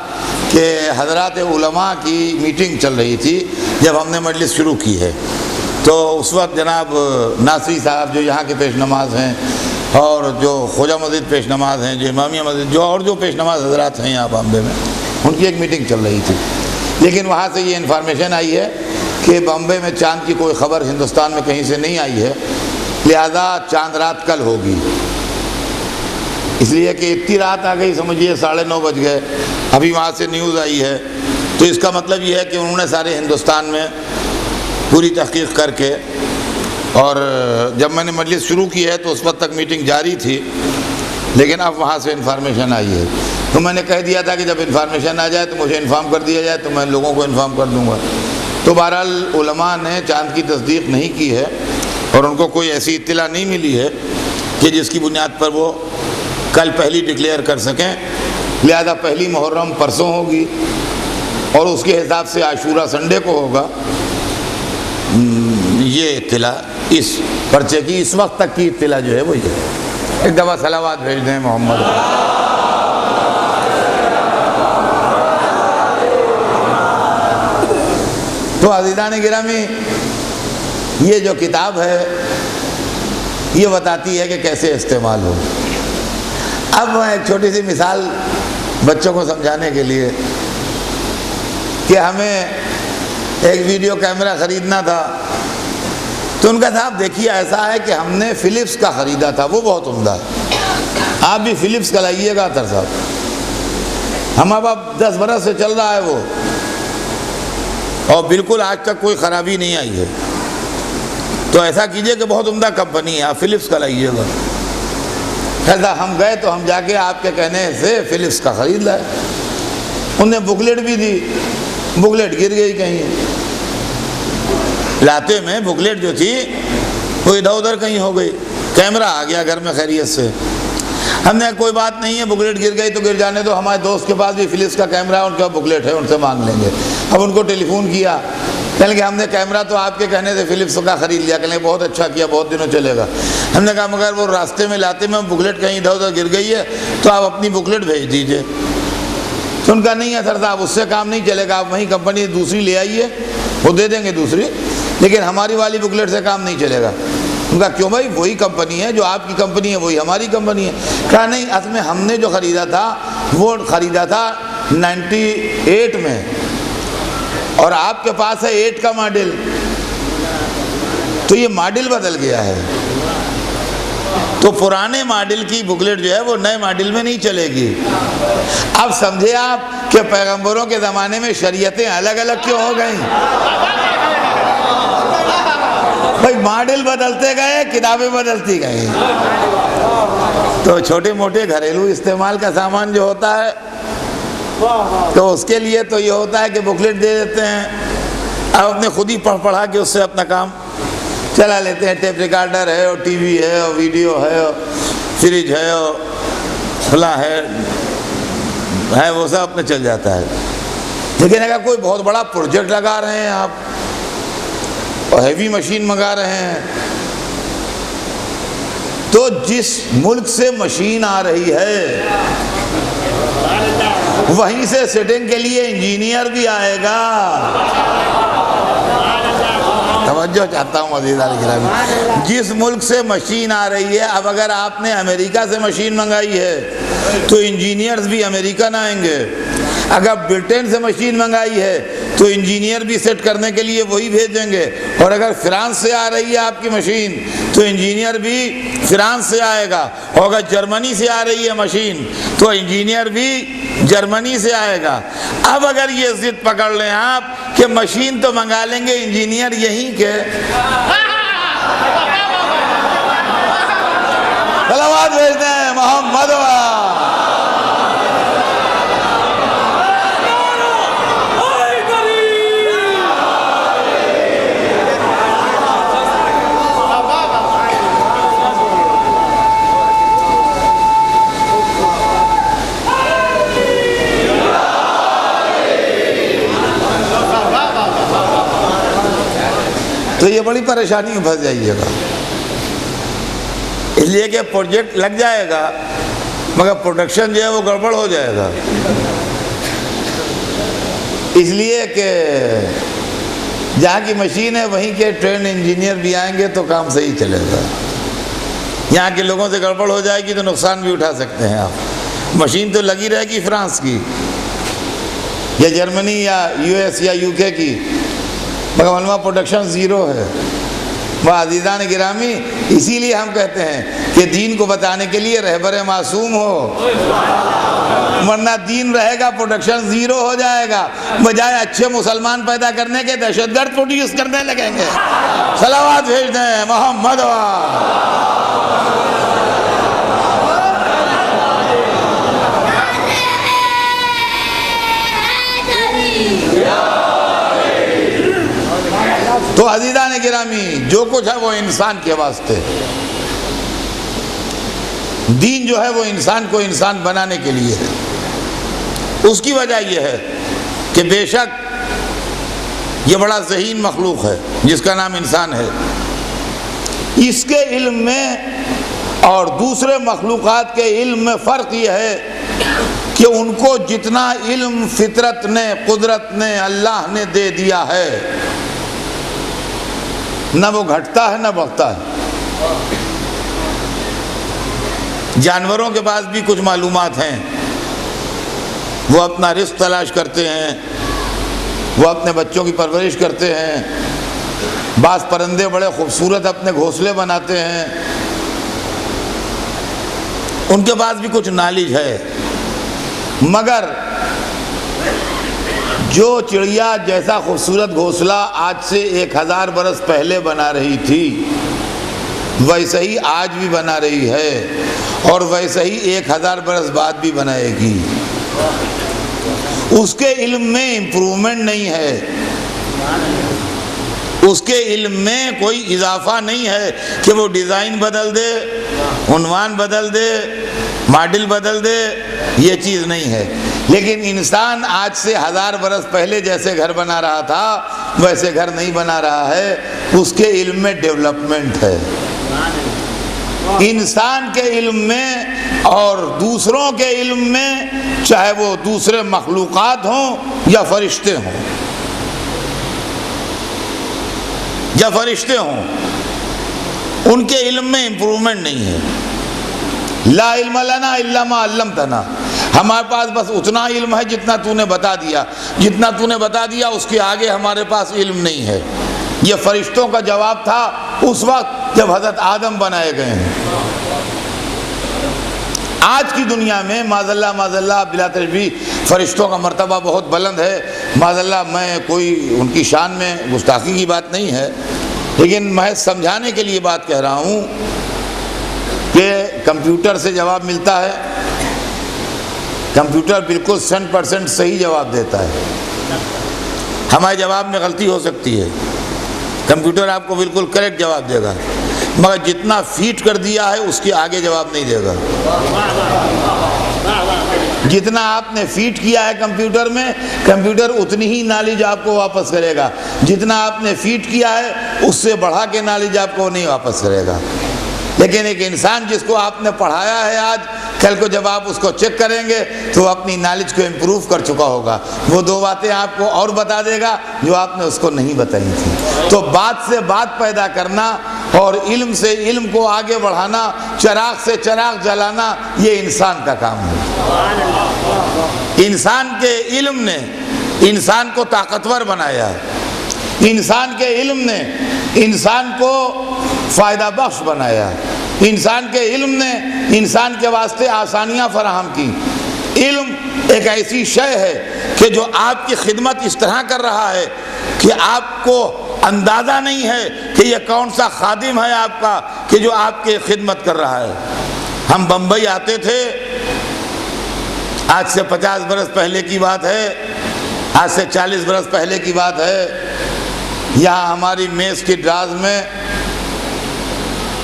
کہ حضرات علماء کی میٹنگ چل رہی تھی جب ہم نے مجلس شروع کی ہے، تو اس وقت جناب ناصری صاحب جو یہاں کے پیش نماز ہیں اور جو خواجہ مسجد پیش نماز ہیں، جو امامیہ مسجد جو پیش نماز حضرات ہیں یہاں بامبے میں، ان کی ایک میٹنگ چل رہی تھی. لیکن وہاں سے یہ انفارمیشن آئی ہے کہ بامبے میں چاند کی کوئی خبر ہندوستان میں کہیں سے نہیں آئی ہے، لہذا چاند رات کل ہوگی. اس لیے کہ اتنی رات آ گئی، سمجھیے 9:30 بج گئے، ابھی وہاں سے نیوز آئی ہے. تو اس کا مطلب یہ ہے کہ انہوں نے سارے ہندوستان میں پوری تحقیق کر کے، اور جب میں نے مجلس شروع کی ہے تو اس وقت تک میٹنگ جاری تھی، لیکن اب وہاں سے انفارمیشن آئی ہے. تو میں نے کہہ دیا تھا کہ جب انفارمیشن آ جائے تو مجھے انفارم کر دیا جائے تو میں لوگوں کو انفارم کر دوں گا. تو بہرحال علماء نے چاند کی تصدیق نہیں کی ہے اور ان کو کوئی ایسی اطلاع نہیں ملی ہے کہ جس کی بنیاد پر وہ کل پہلی ڈکلیئر کر سکیں. لہذا پہلی محرم پرسوں ہوگی اور اس کے حساب سے عاشورہ سنڈے کو ہوگا. یہ اطلاع اس پرچے کی اس وقت تک کی اطلاع جو ہے وہ یہ ہے. ایک دفعہ صلوات بھیج دیں محمد. تو عزیزان گرامی، یہ جو کتاب ہے یہ بتاتی ہے کہ کیسے استعمال ہو. اب میں ایک چھوٹی سی مثال بچوں کو سمجھانے کے لیے کہ ہمیں ایک ویڈیو کیمرہ خریدنا تھا، تو ان کا صاحب دیکھیے ایسا ہے کہ ہم نے فلپس کا خریدا تھا، وہ بہت عمدہ ہے، آپ بھی فلپس کا لائیے گا اطہر صاحب. ہمارے پاس 10 برس سے چل رہا ہے وہ، اور بالکل آج تک کوئی خرابی نہیں آئی ہے. تو ایسا کیجئے کہ بہت عمدہ کمپنی ہے، آپ فلپس کا لائیے گا. خیرا ہم گئے تو ہم جا کے آپ کے کہنے سے فلپس کا خرید لائے. انہیں بکلیٹ بھی دی، بکلیٹ گر گئی کہیں. لاتے میں بکلیٹ جو تھی وہ ادھر ادھر کہیں ہو گئی. کیمرہ آ گیا گھر میں خیریت سے. ہم نے کوئی بات نہیں ہے، بکلیٹ گر گئی تو گر جانے دو، ہمارے دوست کے پاس بھی فلپس کا کیمرہ ہے، ان کے پاس بکلیٹ ہے، ان سے مانگ لیں گے. اب ان کو ٹیلی فون کیا، کہنے کہ ہم نے کیمرہ تو آپ کے کہنے سے فلپس کا خرید لیا. کہنے بہت اچھا کیا، بہت دنوں چلے گا. ہم نے کہا مگر وہ راستے میں لاتے میں بکلیٹ کہیں ادھر ادھر گر گئی ہے تو آپ اپنی بکلیٹ بھیج دیجئے. تو ان کا نہیں ہے سر صاحب، اس سے کام نہیں چلے گا، آپ وہیں کمپنی دوسری لے آئیے، وہ دے دیں گے دوسری، لیکن ہماری والی بکلیٹ سے کام نہیں چلے گا. ان کا کیوں بھائی، وہی کمپنی ہے جو آپ کی کمپنی ہے، وہی ہماری کمپنی ہے. کہا نہیں، اصل میں ہم نے جو خریدا تھا وہ خریدا تھا 98 میں، اور آپ کے پاس ہے 8 کا ماڈل، تو یہ ماڈل بدل گیا ہے. تو پرانے ماڈل کی بکلیٹ جو ہے وہ نئے ماڈل میں نہیں چلے گی. اب سمجھے آپ کہ پیغمبروں کے زمانے میں شریعتیں الگ الگ کیوں ہو گئیں؟ بھائی ماڈل بدلتے گئے، کتابیں بدلتی گئیں. تو چھوٹے موٹے گھریلو استعمال کا سامان جو ہوتا ہے تو اس کے لیے تو یہ ہوتا ہے کہ بکلیٹ دے دیتے ہیں، اب اپنے خود ہی پڑھا کے اس سے اپنا کام چلا لیتے ہیں، ٹیپ ریکارڈر ہے اور ٹی وی ہے اور ویڈیو ہے اور فریج ہے اور فلاں ہے، وہ سب اپنے چل جاتا ہے۔ لیکن اگر کوئی بہت بڑا پروجیکٹ لگا رہے ہیں آپ اور ہیوی مشین منگا رہے ہیں، تو جس ملک سے مشین آ رہی ہے وہیں سے سیٹنگ کے لیے انجینئر بھی آئے گا۔ توجہ چاہتا ہوں عزیزان گرامی، جس ملک سے مشین آ رہی ہے، اب اگر آپ نے امریکہ سے مشین منگائی ہے تو انجینئرز بھی امریکن آئیں گے، اگر برٹن سے مشین منگائی ہے تو انجینئر بھی سیٹ کرنے کے لیے وہی بھیجیں گے، اور اگر فرانس سے آ رہی ہے آپ کی مشین تو انجینئر بھی فرانس سے آئے گا، اور اگر جرمنی سے آ رہی ہے مشین تو انجینئر بھی جرمنی سے آئے گا۔ اب اگر یہ ضد پکڑ لیں آپ کہ مشین تو منگا لیں گے انجینئر یہیں کے، صلوات بھیجتے ہیں محمد تو یہ بڑی پریشانی میں پھنس جائیے گا، اس لیے کہ پروجیکٹ لگ جائے گا مگر پروڈکشن جو ہے وہ گڑبڑ ہو جائے گا، اس لیے کہ جہاں کی مشین ہے وہیں کے ٹرین انجینئر بھی آئیں گے تو کام صحیح چلے گا۔ یہاں کے لوگوں سے گڑبڑ ہو جائے گی تو نقصان بھی اٹھا سکتے ہیں آپ۔ مشین تو لگی رہے گی فرانس کی یا جرمنی یا یو ایس یا یو کے کی، مگر علماء پروڈکشن زیرو ہے۔ وہ عزیزان گرامی، اسی لیے ہم کہتے ہیں کہ دین کو بتانے کے لیے رہبر معصوم ہو، ورنہ دین رہے گا پروڈکشن زیرو ہو جائے گا، بجائے اچھے مسلمان پیدا کرنے کے دہشت گرد پروڈیوس کرنے لگیں گے۔ صلوات بھیج دیں محمد تو عزیزان گرامی، جو کچھ ہے وہ انسان کے واسطے، دین جو ہے وہ انسان کو انسان بنانے کے لیے ہے۔ اس کی وجہ یہ ہے کہ بے شک یہ بڑا ذہین مخلوق ہے جس کا نام انسان ہے، اس کے علم میں اور دوسرے مخلوقات کے علم میں فرق یہ ہے کہ ان کو جتنا علم فطرت نے، قدرت نے، اللہ نے دے دیا ہے، نہ وہ گھٹتا ہے نہ بڑھتا ہے۔ جانوروں کے پاس بھی کچھ معلومات ہیں، وہ اپنا رزق تلاش کرتے ہیں، وہ اپنے بچوں کی پرورش کرتے ہیں، بعض پرندے بڑے خوبصورت اپنے گھونسلے بناتے ہیں، ان کے پاس بھی کچھ نالج ہے، مگر جو چڑیا جیسا خوبصورت گھونسلہ آج سے 1000 برس پہلے بنا رہی تھی ویسے ہی آج بھی بنا رہی ہے، اور ویسے ہی 1000 برس بعد بھی بنائے گی۔ اس کے علم میں امپرومنٹ نہیں ہے، اس کے علم میں کوئی اضافہ نہیں ہے کہ وہ ڈیزائن بدل دے، عنوان بدل دے، ماڈل بدل دے، یہ چیز نہیں ہے۔ لیکن انسان آج سے 1000 برس پہلے جیسے گھر بنا رہا تھا ویسے گھر نہیں بنا رہا ہے، اس کے علم میں ڈیولپمنٹ ہے۔ انسان کے علم میں اور دوسروں کے علم میں، چاہے وہ دوسرے مخلوقات ہوں یا فرشتے ہوں ان کے علم میں امپرومنٹ نہیں ہے۔ لا علم لنا الا ما علمتنا، ہمارے پاس بس اتنا علم ہے جتنا تو نے بتا دیا، جتنا تو نے بتا دیا اس کے آگے ہمارے پاس علم نہیں ہے۔ یہ فرشتوں کا جواب تھا اس وقت جب حضرت آدم بنائے گئے ہیں۔ آج کی دنیا میں معاذ اللہ بلا تشبیہ فرشتوں کا مرتبہ بہت بلند ہے، معاذ اللہ، میں کوئی ان کی شان میں گستاخی کی بات نہیں ہے، لیکن میں سمجھانے کے لیے بات کہہ رہا ہوں کہ کمپیوٹر سے جواب ملتا ہے، کمپیوٹر بالکل 100% صحیح جواب دیتا ہے، ہمارے جواب میں غلطی ہو سکتی ہے، کمپیوٹر آپ کو بالکل کریکٹ جواب دے گا، مگر جتنا فیٹ کر دیا ہے اس کے آگے جواب نہیں دے گا۔ جتنا آپ نے فیٹ کیا ہے کمپیوٹر میں، کمپیوٹر اتنی ہی نالج آپ کو واپس کرے گا، جتنا آپ نے فیٹ کیا ہے اس سے بڑھا کے نالج آپ کو نہیں واپس کرے گا۔ لیکن ایک انسان جس کو آپ نے پڑھایا ہے آج، کل کو جب آپ اس کو چیک کریں گے تو وہ اپنی نالج کو امپروو کر چکا ہوگا، وہ 2 باتیں آپ کو اور بتا دے گا جو آپ نے اس کو نہیں بتائی تھی۔ تو بات سے بات پیدا کرنا اور علم سے علم کو آگے بڑھانا، چراغ سے چراغ جلانا، یہ انسان کا کام ہے۔ انسان کے علم نے انسان کو طاقتور بنایا، انسان کے علم نے انسان کو فائدہ بخش بنایا، انسان کے علم نے انسان کے واسطے آسانیاں فراہم کی۔ علم ایک ایسی شے ہے کہ جو آپ کی خدمت اس طرح کر رہا ہے کہ آپ کو اندازہ نہیں ہے کہ یہ کون سا خادم ہے آپ کا کہ جو آپ کی خدمت کر رہا ہے۔ ہم بمبئی آتے تھے، آج سے 50 برس پہلے کی بات ہے، آج سے 40 برس پہلے کی بات ہے۔ یہاں ہماری میز کی ڈراز میں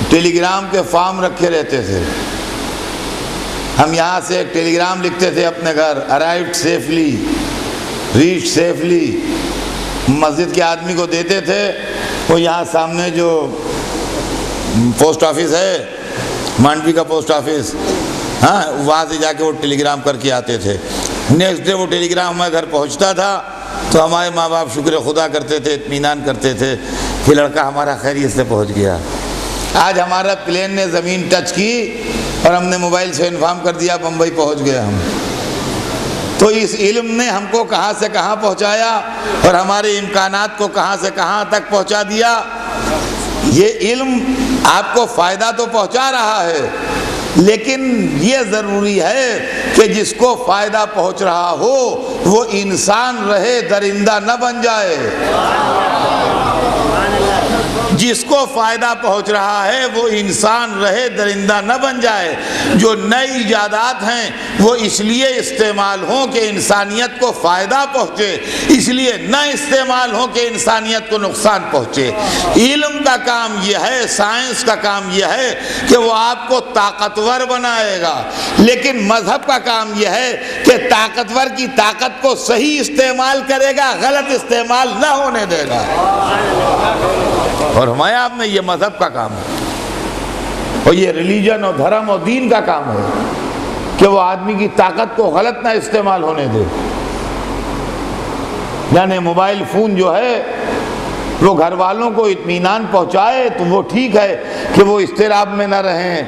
ٹیلی گرام کے فارم رکھے رہتے تھے۔ ہم یہاں سے ایک ٹیلی گرام لکھتے تھے اپنے گھر، ارائیوڈ سیفلی، ریچ سیفلی، مسجد کے آدمی کو دیتے تھے، وہ یہاں سامنے جو پوسٹ آفس ہے، مانڈوی کا پوسٹ آفس، ہاں وہاں سے جا کے وہ ٹیلی گرام کر کے آتے تھے۔ نیکسٹ ڈے وہ ٹیلی گرام ہمارے گھر پہنچتا تھا تو ہمارے ماں باپ شکر خدا کرتے تھے، اطمینان کرتے تھے کہ لڑکا ہمارا خیریت سے پہنچ گیا۔ آج ہمارا پلین نے زمین ٹچ کی اور ہم نے موبائل سے انفارم کر دیا بمبئی پہنچ گئے ہم۔ تو اس علم نے ہم کو کہاں سے کہاں پہنچایا اور ہمارے امکانات کو کہاں سے کہاں تک پہنچا دیا۔ یہ علم آپ کو فائدہ تو پہنچا رہا ہے، لیکن یہ ضروری ہے کہ جس کو فائدہ پہنچ رہا ہو وہ انسان رہے، درندہ نہ بن جائے۔ جس کو فائدہ پہنچ رہا ہے وہ انسان رہے، درندہ نہ بن جائے۔ جو نئی ایجادات ہیں وہ اس لیے استعمال ہوں کہ انسانیت کو فائدہ پہنچے، اس لیے نہ استعمال ہوں کہ انسانیت کو نقصان پہنچے۔ علم کا کام یہ ہے، سائنس کا کام یہ ہے کہ وہ آپ کو طاقتور بنائے گا، لیکن مذہب کا کام یہ ہے کہ طاقتور کی طاقت کو صحیح استعمال کرے گا، غلط استعمال نہ ہونے دے گا۔ اور ہمارے آپ میں یہ مذہب کا کام ہے، اور یہ ریلیجن اور دھرم اور دین کا کام ہے کہ وہ آدمی کی طاقت کو غلط نہ استعمال ہونے دے۔ یعنی موبائل فون جو ہے وہ گھر والوں کو اطمینان پہنچائے تو وہ ٹھیک ہے کہ وہ اضطراب میں نہ رہیں،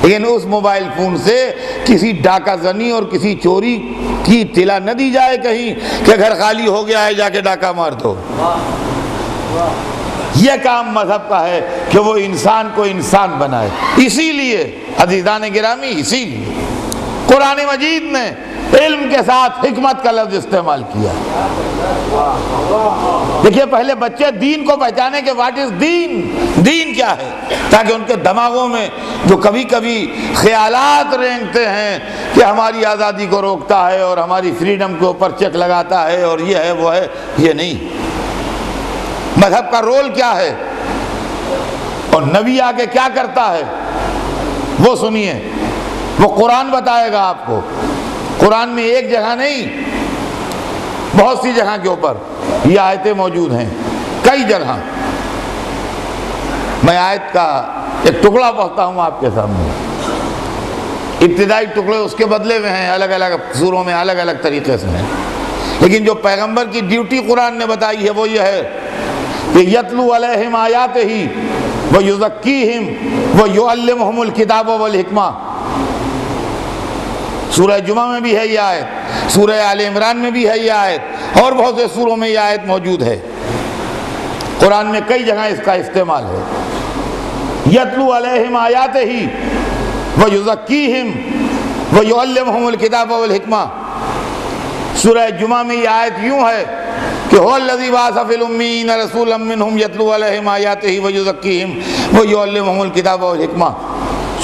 لیکن اس موبائل فون سے کسی ڈاکہ زنی اور کسی چوری کی اطلاع نہ دی جائے کہیں کہ گھر خالی ہو گیا ہے جا کے ڈاکہ مار دو۔ یہ کام مذہب کا ہے کہ وہ انسان کو انسان بنائے۔ اسی لیے عزیزان گرامی، اسی لیے قرآن مجید نے علم کے ساتھ حکمت کا لفظ استعمال کیا۔ دیکھیے پہلے بچے دین کو پہچانے کہ واٹ از دین، دین کیا ہے، تاکہ ان کے دماغوں میں جو کبھی کبھی خیالات رینگتے ہیں کہ ہماری آزادی کو روکتا ہے اور ہماری فریڈم کے اوپر چیک لگاتا ہے اور یہ ہے وہ ہے، یہ نہیں۔ مذہب کا رول کیا ہے اور نبی آگے کیا کرتا ہے وہ سنیے، وہ قرآن بتائے گا آپ کو۔ قرآن میں ایک جگہ نہیں، بہت سی جگہ کے اوپر یہ آیتیں موجود ہیں، کئی جگہ۔ میں آیت کا ایک ٹکڑا پڑھتا ہوں آپ کے سامنے۔ ابتدائی ٹکڑے اس کے بدلے میں ہیں، الگ الگ سوروں میں الگ الگ طریقے سے ہیں، لیکن جو پیغمبر کی ڈیوٹی قرآن نے بتائی ہے وہ یہ ہے کہ یتلو علیہم آیاتہ ویزکیہم ویعلمہم الکتاب والحکمہ۔ سورہ جمعہ میں بھی ہے یہ آیت، سورہ آل عمران میں بھی ہے یہ آیت، اور بہت سے سوروں میں یہ آیت موجود ہے۔ قرآن میں کئی جگہ اس کا استعمال ہے۔ یتلو علیہم آیاتہ ویزکیہم ویعلمہم الکتاب والحکمہ۔ سورہ جمعہ میں یہ آیت یوں ہے کہ هو الذی بعث فی الامیین رسولا منہم یتلو علیہم آیاتہ ویزکیہم ویعلمہم الکتاب والحکمہ۔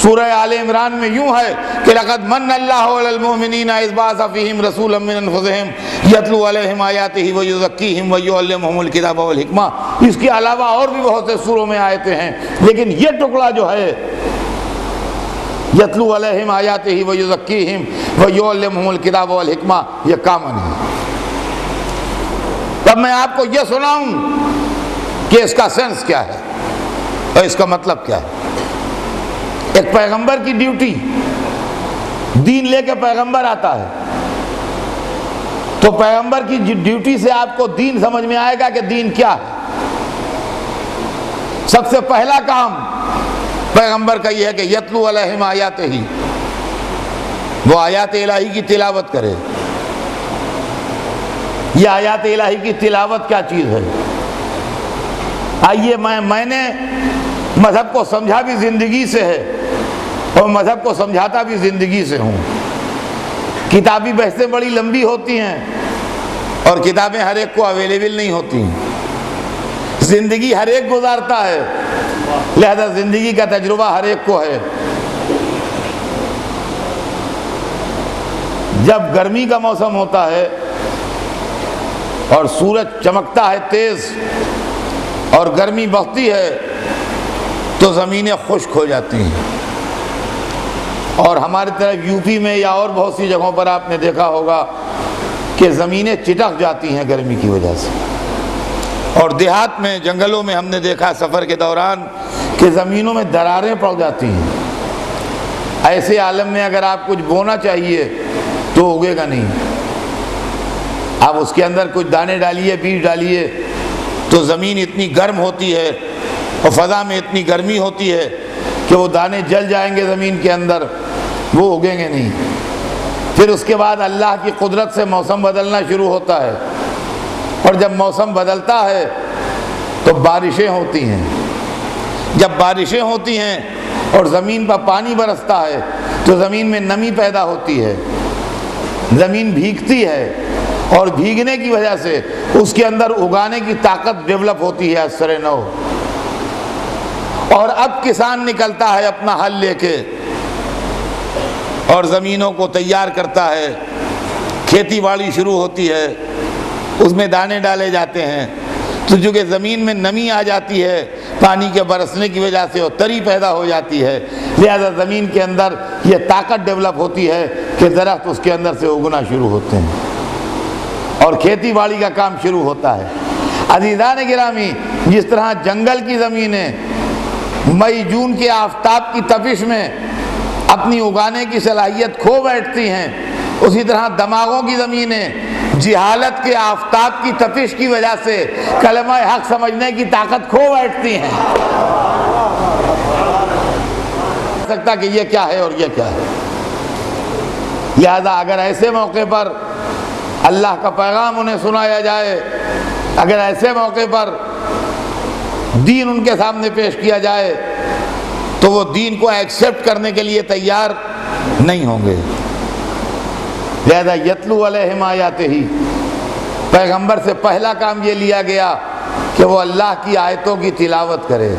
سورہ آل عمران میں یوں ہے کہ لقد من اللہ علی المؤمنین اذ بعث فیہم رسولا من انفسہم یتلو علیہم آیاتہ ویزکیہم ویعلمہم الکتاب والحکمہ. اس کے علاوہ اور بھی بہت سے سوروں میں آیتیں ہیں، لیکن یہ ٹکڑا جو ہے یتلو علیہم آیاتہ ویزکیہم ویعلمہم الکتاب والحکمہ، یہ کامن ہے. تب میں آپ کو یہ سناؤں کہ اس کا سینس کیا ہے اور اس کا مطلب کیا ہے. ایک پیغمبر کی ڈیوٹی، دین لے کے پیغمبر آتا ہے تو پیغمبر کی ڈیوٹی سے آپ کو دین سمجھ میں آئے گا کہ دین کیا ہے. سب سے پہلا کام پیغمبر کا یہ ہے کہ یتلو علیہم آیاتہ، وہ آیات الہی کی تلاوت کرے. یہ آیات الہی کی تلاوت کیا چیز ہے؟ آئیے میں نے مذہب کو سمجھا بھی زندگی سے ہے اور مذہب کو سمجھاتا بھی زندگی سے ہوں. کتابی بحثیں بڑی لمبی ہوتی ہیں اور کتابیں ہر ایک کو اویلیبل نہیں ہوتی ہیں. زندگی ہر ایک گزارتا ہے، لہذا زندگی کا تجربہ ہر ایک کو ہے. جب گرمی کا موسم ہوتا ہے اور سورج چمکتا ہے تیز اور گرمی بڑھتی ہے تو زمینیں خشک ہو جاتی ہیں. اور ہماری طرف یو پی میں یا اور بہت سی جگہوں پر آپ نے دیکھا ہوگا کہ زمینیں چٹک جاتی ہیں گرمی کی وجہ سے. اور دیہات میں، جنگلوں میں ہم نے دیکھا سفر کے دوران کہ زمینوں میں دراریں پڑ جاتی ہیں. ایسے عالم میں اگر آپ کچھ بونا چاہیے تو اگے گا نہیں. آپ اس کے اندر کچھ دانے ڈالیے، بیج ڈالیے تو زمین اتنی گرم ہوتی ہے اور فضا میں اتنی گرمی ہوتی ہے کہ وہ دانے جل جائیں گے زمین کے اندر، وہ اگیں گے نہیں. پھر اس کے بعد اللہ کی قدرت سے موسم بدلنا شروع ہوتا ہے اور جب موسم بدلتا ہے تو بارشیں ہوتی ہیں. جب بارشیں ہوتی ہیں اور زمین پر پانی برستا ہے تو زمین میں نمی پیدا ہوتی ہے، زمین بھیگتی ہے اور بھیگنے کی وجہ سے اس کے اندر اگانے کی طاقت ڈیولپ ہوتی ہے اثر نو. اور اب کسان نکلتا ہے اپنا ہل لے کے اور زمینوں کو تیار کرتا ہے، کھیتی باڑی شروع ہوتی ہے، اس میں دانے ڈالے جاتے ہیں. تو چونکہ زمین میں نمی آ جاتی ہے پانی کے برسنے کی وجہ سے، اور تری پیدا ہو جاتی ہے، لہذا زمین کے اندر یہ طاقت ڈیولپ ہوتی ہے کہ درخت اس کے اندر سے اگنا شروع ہوتے ہیں اور کھیتی باڑی کا کام شروع ہوتا ہے. عزیزان گرامی، جس طرح جنگل کی زمینیں مئی جون کے آفتاب کی تپش میں اپنی اگانے کی صلاحیت کھو بیٹھتی ہیں، اسی طرح دماغوں کی زمینیں جہالت کے آفتاب کی تپش کی وجہ سے کلمہ حق سمجھنے کی طاقت کھو بیٹھتی ہیں. سکتا کہ یہ کیا ہے اور یہ کیا ہے. لہذا اگر ایسے موقع پر اللہ کا پیغام انہیں سنایا جائے، اگر ایسے موقع پر دین ان کے سامنے پیش کیا جائے تو وہ دین کو ایکسیپٹ کرنے کے لیے تیار نہیں ہوں گے. لہذا یتلو علیہم آیاتہ، پیغمبر سے پہلا کام یہ لیا گیا کہ وہ اللہ کی آیتوں کی تلاوت کرے.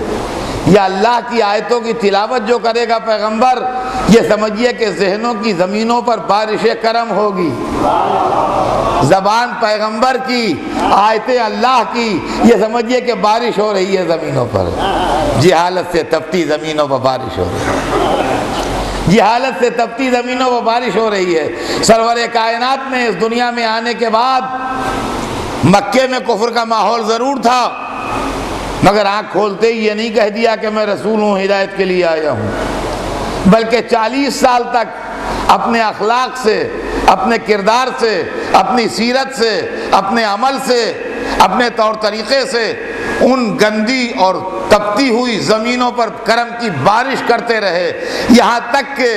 یا اللہ کی آیتوں کی تلاوت جو کرے گا پیغمبر، یہ سمجھیے کہ ذہنوں کی زمینوں پر بارش کرم ہوگی. زبان پیغمبر کی، آیتیں اللہ کی، یہ سمجھیے کہ بارش ہو رہی ہے زمینوں پر. جہالت سے تپتی زمینوں پر بارش ہو رہی ہے، جہالت سے تپتی زمینوں پر بارش ہو رہی ہے. سرور کائنات نے اس دنیا میں آنے کے بعد مکے میں کفر کا ماحول ضرور تھا، مگر آنکھ کھولتے ہی یہ نہیں کہہ دیا کہ میں رسول ہوں، ہدایت کے لیے آیا ہوں، بلکہ 40 سال تک اپنے اخلاق سے، اپنے کردار سے، اپنی سیرت سے، اپنے عمل سے، اپنے طور طریقے سے ان گندی اور تپتی ہوئی زمینوں پر کرم کی بارش کرتے رہے، یہاں تک کہ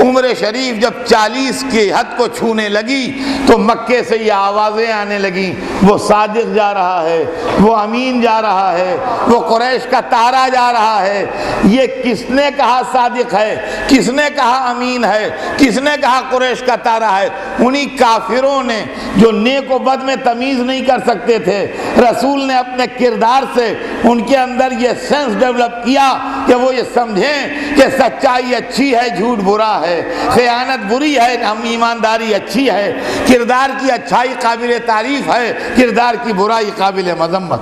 عمر شریف جب 40 کی حد کو چھونے لگی تو مکے سے یہ آوازیں آنے لگیں، وہ صادق جا رہا ہے، وہ امین جا رہا ہے، وہ قریش کا تارا جا رہا ہے. یہ کس نے کہا صادق ہے، کس نے کہا امین ہے، کس نے کہا قریش کا تارا ہے؟ انہی کافروں نے جو نیک و بد میں تمیز نہیں کر سکتے تھے. رسول نے اپنے کردار سے ان کے اندر یہ سینس ڈیولپ کیا کہ وہ یہ سمجھیں کہ سچائی اچھی ہے، جھوٹ برا ہے، خیانت بری ہے، ہم ایمانداری اچھی ہے، کردار کی اچھائی قابل تعریف ہے، کردار کی برائی قابل مذمت۔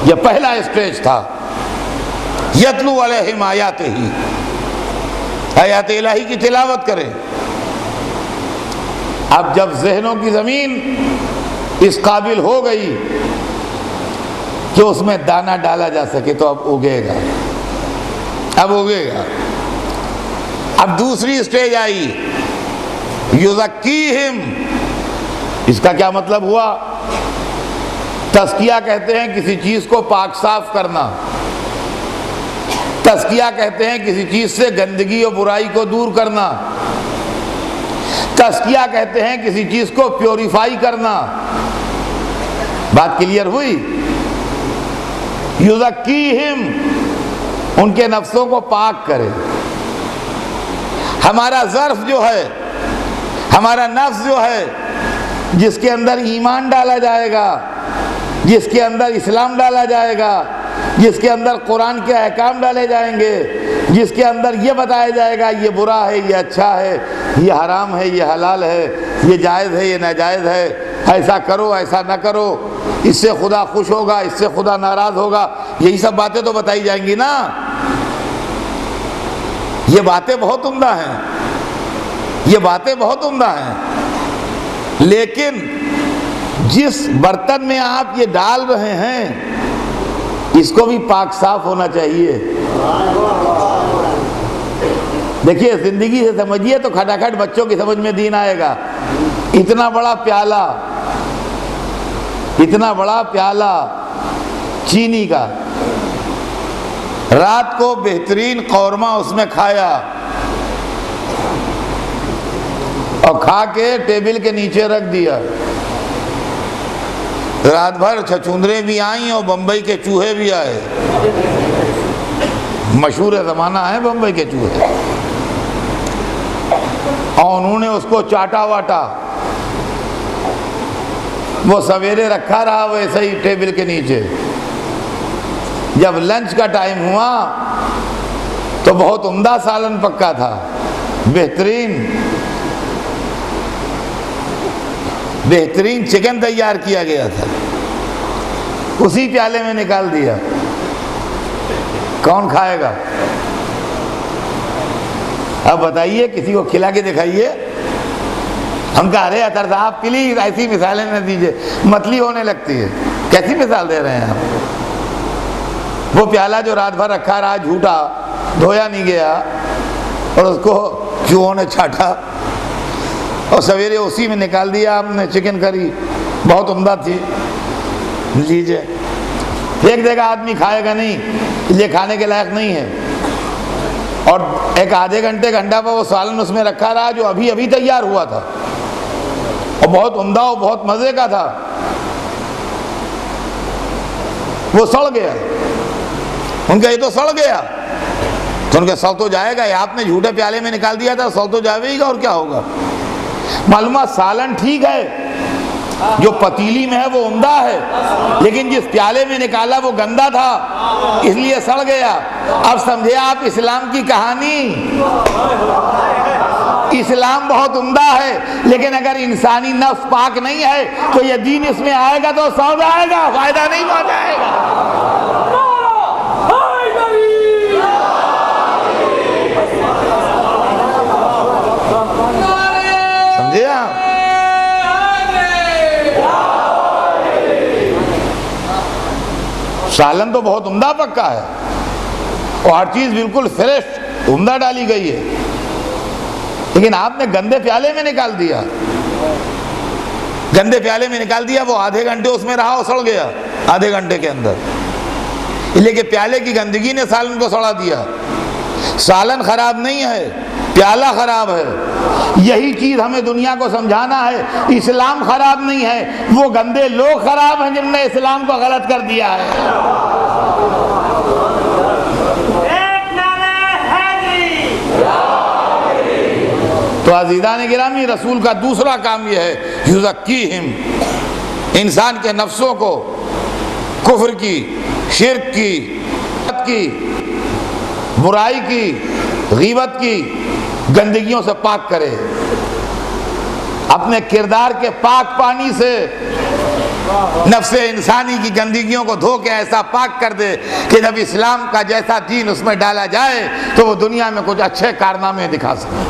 یہ پہلا اسٹیج تھا۔ یتلو علیہم آیاتہ، آیات الہی کی تلاوت کریں۔ اب جب ذہنوں کی زمین اس قابل ہو گئی کہ اس میں دانہ ڈالا جا سکے تو اب اگے گا، اب اگے گا۔ اب دوسری اسٹیج آئی، یزکیہم۔ اس کا کیا مطلب ہوا؟ تزکیہ کہتے ہیں کسی چیز کو پاک صاف کرنا، تزکیہ کہتے ہیں کسی چیز سے گندگی اور برائی کو دور کرنا، تزکیہ کہتے ہیں کسی چیز کو پیوریفائی کرنا۔ بات کلیئر ہوئی؟ یزکیہم، ان کے نفسوں کو پاک کرے۔ ہمارا ظرف جو ہے، ہمارا نفس جو ہے، جس کے اندر ایمان ڈالا جائے گا، جس کے اندر اسلام ڈالا جائے گا، جس کے اندر قرآن کے احکام ڈالے جائیں گے، جس کے اندر یہ بتایا جائے گا یہ برا ہے، یہ اچھا ہے، یہ حرام ہے، یہ حلال ہے، یہ جائز ہے، یہ ناجائز ہے، ایسا کرو، ایسا نہ کرو، اس سے خدا خوش ہوگا، اس سے خدا ناراض ہوگا، یہی سب باتیں تو بتائی جائیں گی نا۔ یہ باتیں بہت عمدہ ہیں، یہ باتیں بہت عمدہ ہیں، لیکن جس برتن میں آپ یہ ڈال رہے ہیں اس کو بھی پاک صاف ہونا چاہیے۔ دیکھیے زندگی سے سمجھیے تو کھٹاکھٹ بچوں کی سمجھ میں دین آئے گا۔ اتنا بڑا پیالہ، اتنا بڑا پیالہ چینی کا، رات کو بہترین قورمہ اس میں کھایا اور کھا کے ٹیبل کے نیچے رکھ دیا۔ رات بھر چھچوندریں بھی آئیں اور بمبئی کے چوہے بھی آئے، مشہور زمانہ ہے بمبئی کے چوہے، اور انہوں نے اس کو چاٹا واٹا۔ وہ سویرے رکھا رہا ویسے ہی ٹیبل کے نیچے۔ جب لنچ کا ٹائم ہوا تو بہت عمدہ سالن پکا تھا، بہترین چکن تیار کیا گیا تھا، اسی پیالے میں نکال دیا۔ کون کھائے گا؟ اب بتائیے، کسی کو کھلا کے دکھائیے۔ ہم کہہ رہے اطہر صاحب پلیز ایسی مثالیں نہ دیجیے، متلی ہونے لگتی ہے۔ کیسی مثال دے رہے ہیں آپ؟ وہ پیالہ جو رات بھر رکھا رہا، جھوٹا، دھویا نہیں گیا، اور اس کو چوہوں نے چھاٹا اور سویرے اسی میں نکال دیا آپ نے چکن کری، بہت عمدہ تھی، لیجیے۔ پھینک دے گا آدمی، کھائے گا نہیں، یہ کھانے کے لائق نہیں ہے۔ اور ایک آدھے گھنٹے گھنٹہ پر وہ سالن اس میں رکھا رہا جو ابھی ابھی تیار ہوا تھا اور بہت عمدہ اور بہت مزے کا تھا، وہ سڑ گیا۔ ان کا یہ تو سڑ گیا، تو ان کا سڑ تو جائے گا، آپ نے جھوٹے پیالے میں نکال دیا تھا، سڑ تو جائے گا، اور کیا ہوگا؟ معلومات سالن ٹھیک ہے، جو پتیلی میں ہے وہ عمدہ ہے، لیکن جس پیالے میں نکالا وہ گندا تھا، اس لیے سڑ گیا۔ اب سمجھے آپ اسلام کی کہانی؟ اسلام بہت عمدہ ہے، لیکن اگر انسانی نفس پاک نہیں ہے تو یہ دین اس میں آئے گا تو سڑ جائے گا، فائدہ نہیں پہنچائے گا۔ سمجھے آپ؟ سالن تو بہت عمدہ پکا ہے اور ہر چیز بالکل فریش عمدہ ڈالی گئی ہے، لیکن آپ نے گندے پیالے میں نکال دیا، گندے پیالے میں نکال دیا، وہ آدھے گھنٹے اس میں رہا اور سڑ گیا آدھے گھنٹے کے اندر، اس لیے کہ پیالے کی گندگی نے سالن کو سڑا دیا۔ سالن خراب نہیں ہے، پیالہ خراب ہے۔ یہی چیز ہمیں دنیا کو سمجھانا ہے، اسلام خراب نہیں ہے، وہ گندے لوگ خراب ہیں جن نے اسلام کو غلط کر دیا ہے۔ تو عزیزان گرامی، رسول کا دوسرا کام یہ ہے، یزکیہم، انسان کے نفسوں کو کفر کی، شرک کی برائی کی غیبت کی گندگیوں سے پاک کرے، اپنے کردار کے پاک پانی سے نفس انسانی کی گندگیوں کو دھو کے ایسا پاک کر دے کہ جب اسلام کا جیسا دین اس میں ڈالا جائے تو وہ دنیا میں کچھ اچھے کارنامے دکھا سکے۔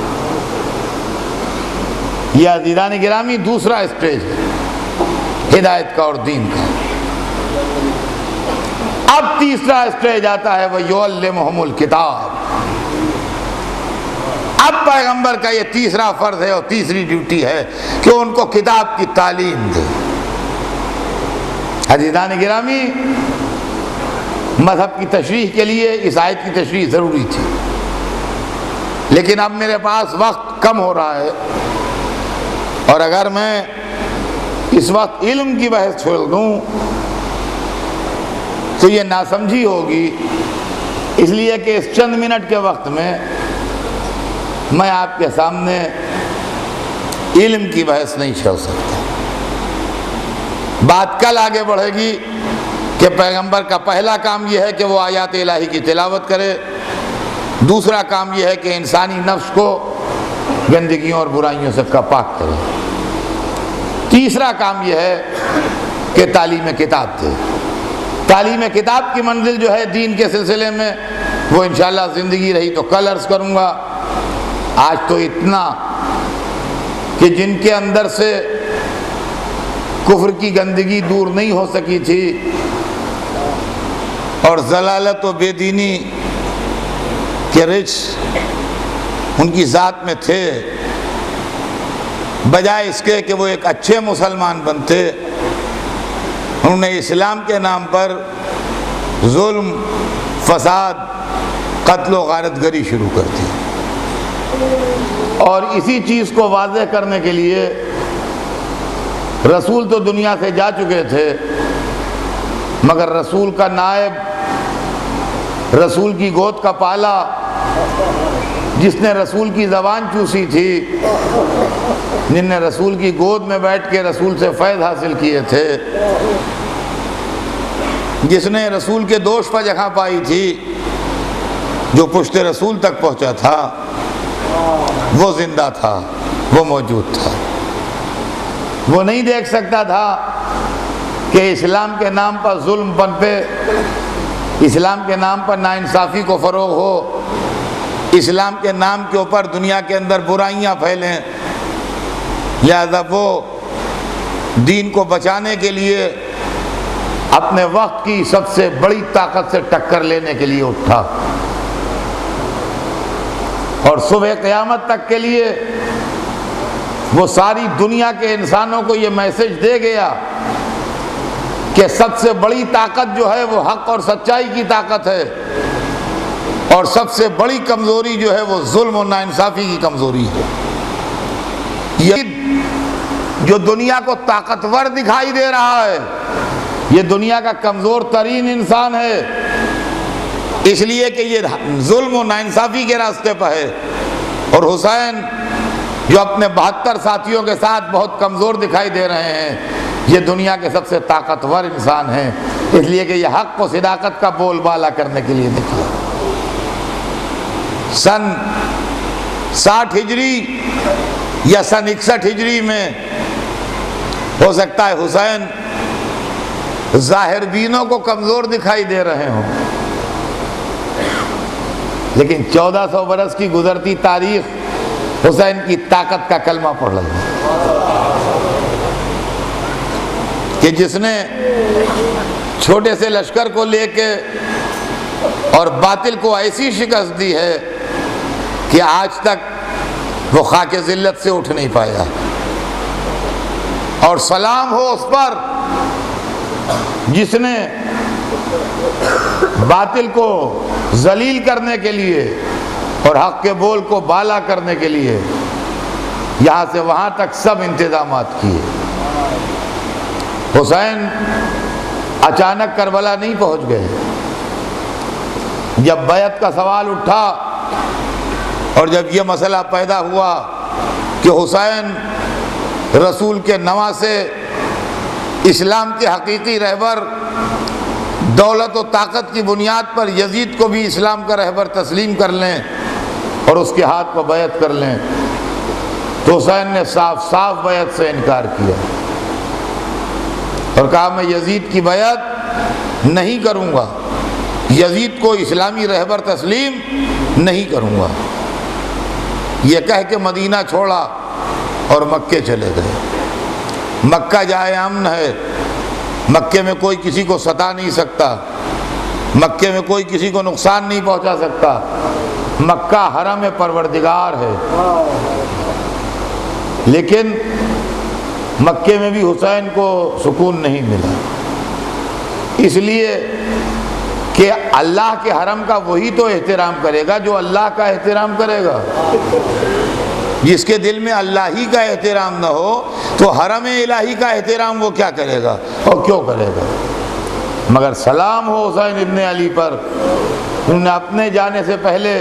یہ عزیزان گرامی دوسرا اسٹیج ہے ہدایت کا اور دین کا۔ اب تیسرا اسٹیج آتا ہے وَيُعَلِّمُهُمُ الْكِتَابَ۔ اب پیغمبر کا یہ تیسرا فرض ہے اور تیسری ڈیوٹی ہے کہ ان کو کتاب کی تعلیم دے۔ عزیزان گرامی، مذہب کی تشریح کے لیے اس آیت کی تشریح ضروری تھی، لیکن اب میرے پاس وقت کم ہو رہا ہے، اور اگر میں اس وقت علم کی بحث چھوڑ دوں تو یہ ناسمجھی ہوگی، اس لیے کہ اس چند منٹ کے وقت میں آپ کے سامنے علم کی بحث نہیں چھوڑ سکتا۔ بات کل آگے بڑھے گی کہ پیغمبر کا پہلا کام یہ ہے کہ وہ آیات الہی کی تلاوت کرے، دوسرا کام یہ ہے کہ انسانی نفس کو گندگیوں اور برائیوں سے پاک کرے، تیسرا کام یہ ہے کہ تعلیم کتاب دے۔ تعلیم کتاب کی منزل جو ہے دین کے سلسلے میں وہ انشاءاللہ زندگی رہی تو کل عرض کروں گا۔ آج تو اتنا کہ جن کے اندر سے کفر کی گندگی دور نہیں ہو سکی تھی اور ضلالت و بے دینی کے رچ ان کی ذات میں تھے، بجائے اس کے کہ وہ ایک اچھے مسلمان بنتے، انہوں نے اسلام کے نام پر ظلم، فساد، قتل و غارت گری شروع کر دی۔ اور اسی چیز کو واضح کرنے کے لیے رسول تو دنیا سے جا چکے تھے، مگر رسول کا نائب، رسول کی گود کا پالا، جس نے رسول کی زبان چوسی تھی، جن نے رسول کی گود میں بیٹھ کے رسول سے فیض حاصل کیے تھے، جس نے رسول کے دوش پر جگہ پائی تھی، جو پشت رسول تک پہنچا تھا، وہ زندہ تھا، وہ موجود تھا۔ وہ نہیں دیکھ سکتا تھا کہ اسلام کے نام پر ظلم پنپے، اسلام کے نام پر ناانصافی کو فروغ ہو، اسلام کے نام کے اوپر دنیا کے اندر برائیاں پھیلیں، لہذا وہ دین کو بچانے کے لیے اپنے وقت کی سب سے بڑی طاقت سے ٹکر لینے کے لیے اٹھا، اور صبح قیامت تک کے لیے وہ ساری دنیا کے انسانوں کو یہ میسج دے گیا کہ سب سے بڑی طاقت جو ہے وہ حق اور سچائی کی طاقت ہے، اور سب سے بڑی کمزوری جو ہے وہ ظلم و ناانصافی کی کمزوری ہے۔ یہ جو دنیا کو طاقتور دکھائی دے رہا ہے، یہ دنیا کا کمزور ترین انسان ہے، اس لیے کہ یہ ظلم و ناانصافی کے راستے پر ہے، اور حسین جو اپنے 72 ساتھیوں کے ساتھ بہت کمزور دکھائی دے رہے ہیں، یہ دنیا کے سب سے طاقتور انسان ہیں، اس لیے کہ یہ حق و صداقت کا بول بالا کرنے کے لیے نکلا۔ سن 60 ہجری یا سن 61 ہجری میں ہو سکتا ہے حسین ظاہر بینوں کو کمزور دکھائی دے رہے ہوں، لیکن 1400 برس کی گزرتی تاریخ حسین کی طاقت کا کلمہ پڑھ رہی ہے کہ جس نے چھوٹے سے لشکر کو لے کے اور باطل کو ایسی شکست دی ہے کہ آج تک وہ خاک ذلت سے اٹھ نہیں پایا، اور سلام ہو اس پر جس نے باطل کو ذلیل کرنے کے لیے اور حق کے بول کو بالا کرنے کے لیے یہاں سے وہاں تک سب انتظامات کیے۔ حسین اچانک کربلا نہیں پہنچ گئے، جب بیعت کا سوال اٹھا اور جب یہ مسئلہ پیدا ہوا کہ حسین رسول کے نواسے، اسلام کے حقیقی رہبر، دولت و طاقت کی بنیاد پر یزید کو بھی اسلام کا رہبر تسلیم کر لیں اور اس کے ہاتھ پر بیعت کر لیں، تو حسین نے صاف صاف بیعت سے انکار کیا اور کہا میں یزید کی بیعت نہیں کروں گا، یزید کو اسلامی رہبر تسلیم نہیں کروں گا۔ یہ کہہ کے مدینہ چھوڑا اور مکے چلے گئے۔ مکہ جائے امن ہے، مکے میں کوئی کسی کو ستا نہیں سکتا، مکے میں کوئی کسی کو نقصان نہیں پہنچا سکتا، مکہ حرم پروردگار ہے۔ لیکن مکے میں بھی حسین کو سکون نہیں ملا، اس لیے کہ اللہ کے حرم کا وہی تو احترام کرے گا جو اللہ کا احترام کرے گا۔ جس کے دل میں اللہ ہی کا احترام نہ ہو تو حرم الہی کا احترام وہ کیا کرے گا اور کیوں کرے گا؟ مگر سلام ہو حسین ابن علی پر، انہوں نے اپنے جانے سے پہلے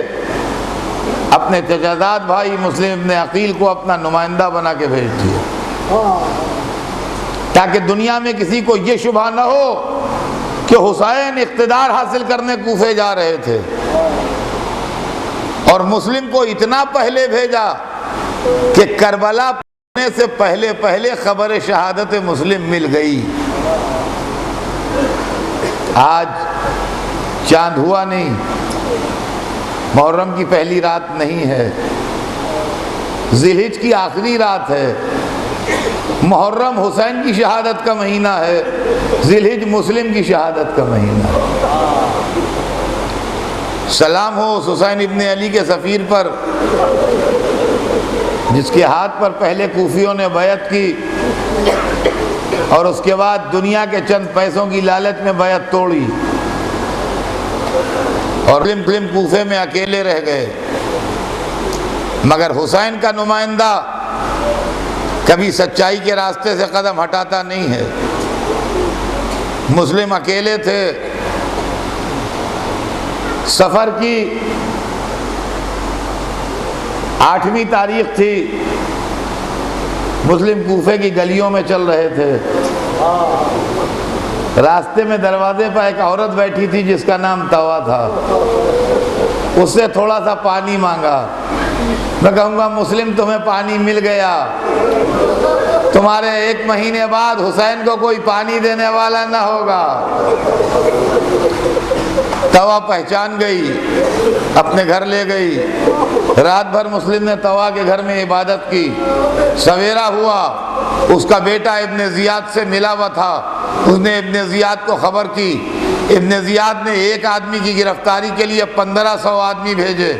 اپنے چچاداد بھائی مسلم ابن عقیل کو اپنا نمائندہ بنا کے بھیج دیا، تاکہ دنیا میں کسی کو یہ شبہ نہ ہو کہ حسین اقتدار حاصل کرنے کوفے جا رہے تھے، اور مسلم کو اتنا پہلے بھیجا کہ کربلا پہنچنے سے پہلے خبر شہادت مسلم مل گئی۔ آج چاند ہوا نہیں، محرم کی پہلی رات نہیں ہے، ذی الحج کی آخری رات ہے، محرم حسین کی شہادت کا مہینہ ہے، ذی الحج مسلم کی شہادت کا مہینہ ہے۔ سلام ہو اس حسین ابن علی کے سفیر پر جس کے ہاتھ پر پہلے کوفیوں نے بیعت کی اور اس کے بعد دنیا کے چند پیسوں کی لالچ میں بیعت توڑی اور مسلم کوفے میں اکیلے رہ گئے۔ مگر حسین کا نمائندہ کبھی سچائی کے راستے سے قدم ہٹاتا نہیں ہے۔ مسلم اکیلے تھے، سفر کی 8ویں تاریخ تھی، مسلم کوفے کی گلیوں میں چل رہے تھے، راستے میں دروازے پر ایک عورت بیٹھی تھی جس کا نام طوا تھا، اس سے تھوڑا سا پانی مانگا۔ میں کہوں گا مسلم تمہیں پانی مل گیا، تمہارے 1 مہینے بعد حسین کو کوئی پانی دینے والا نہ ہوگا۔ طوا پہچان گئی، اپنے گھر لے گئی، رات بھر مسلم نے طوا کے گھر میں عبادت کی۔ سویرا ہوا، اس کا بیٹا ابن زیاد سے ملا ہوا تھا، اس نے ابن زیاد کو خبر کی، ابن زیاد نے ایک آدمی کی گرفتاری کے لیے 1500 آدمی بھیجے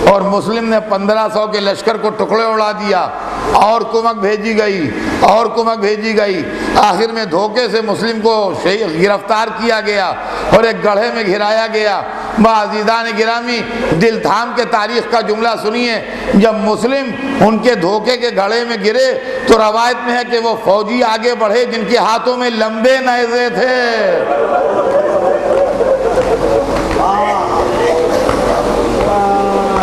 اور مسلم نے 1500 کے لشکر کو ٹکڑے اڑا دیا، اور کمک بھیجی گئی اور کمک بھیجی گئی، آخر میں دھوکے سے مسلم کو گرفتار کیا گیا اور ایک گڑھے میں گھرایا گیا۔ عزیزان گرامی، دل تھام کے تاریخ کا جملہ سنیے، جب مسلم ان کے دھوکے کے گڑھے میں گرے تو روایت میں ہے کہ وہ فوجی آگے بڑھے جن کے ہاتھوں میں لمبے نیزے تھے،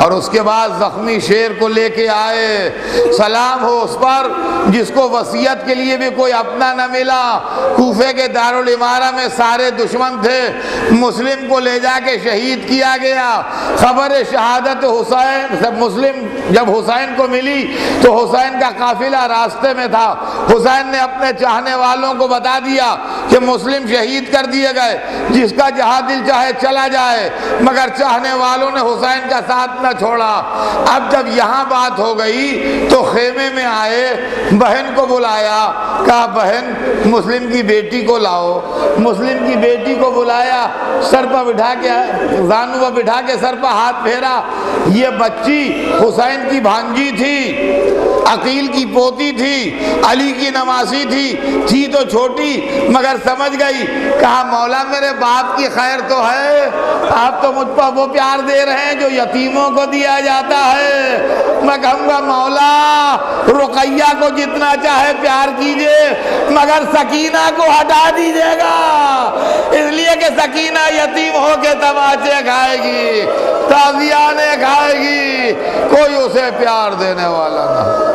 اور اس کے بعد زخمی شیر کو لے کے آئے۔ سلام ہو اس پر جس کو وصیت کے لیے بھی کوئی اپنا نہ ملا، کوفے کے دارالامارہ میں سارے دشمن تھے، مسلم کو لے جا کے شہید کیا گیا۔ خبر شہادت حسین مسلم جب حسین کو ملی تو حسین کا قافلہ راستے میں تھا، حسین نے اپنے چاہنے والوں کو بتا دیا کہ مسلم شہید کر دیے گئے، جس کا جہاں دل چاہے چلا جائے، مگر چاہنے والوں نے حسین کا ساتھ نہ چھوڑا۔ اب جب یہاں بات ہو گئی تو خیمے میں آئے، بہن کو بلایا، کہا بہن مسلم کی بیٹی کو لاؤ، مسلم کی بیٹی کو بلایا، سر پر بٹھا کے زانو پر بٹھا کے سر پر ہاتھ پھیرا۔ یہ بچی حسین کی بھانجی تھی، عقیل کی پوتی تھی، علی کی نواسی تھی تو چھوٹی مگر سمجھ گئی، کہا مولا میرے باپ کی خیر تو ہے، آپ تو مجھ پر وہ پیار دے رہے ہیں جو یتیموں کو دیا جاتا ہے۔ میں کہوں گا مولا رقیہ کو جتنا چاہے پیار کیجئے مگر سکینہ کو ہٹا دیجئے گا، اس لیے کہ سکینہ یتیم ہو کے تماچے کھائے گی، تعزیانے کھائے گی، کوئی اسے پیار دینے والا نہ۔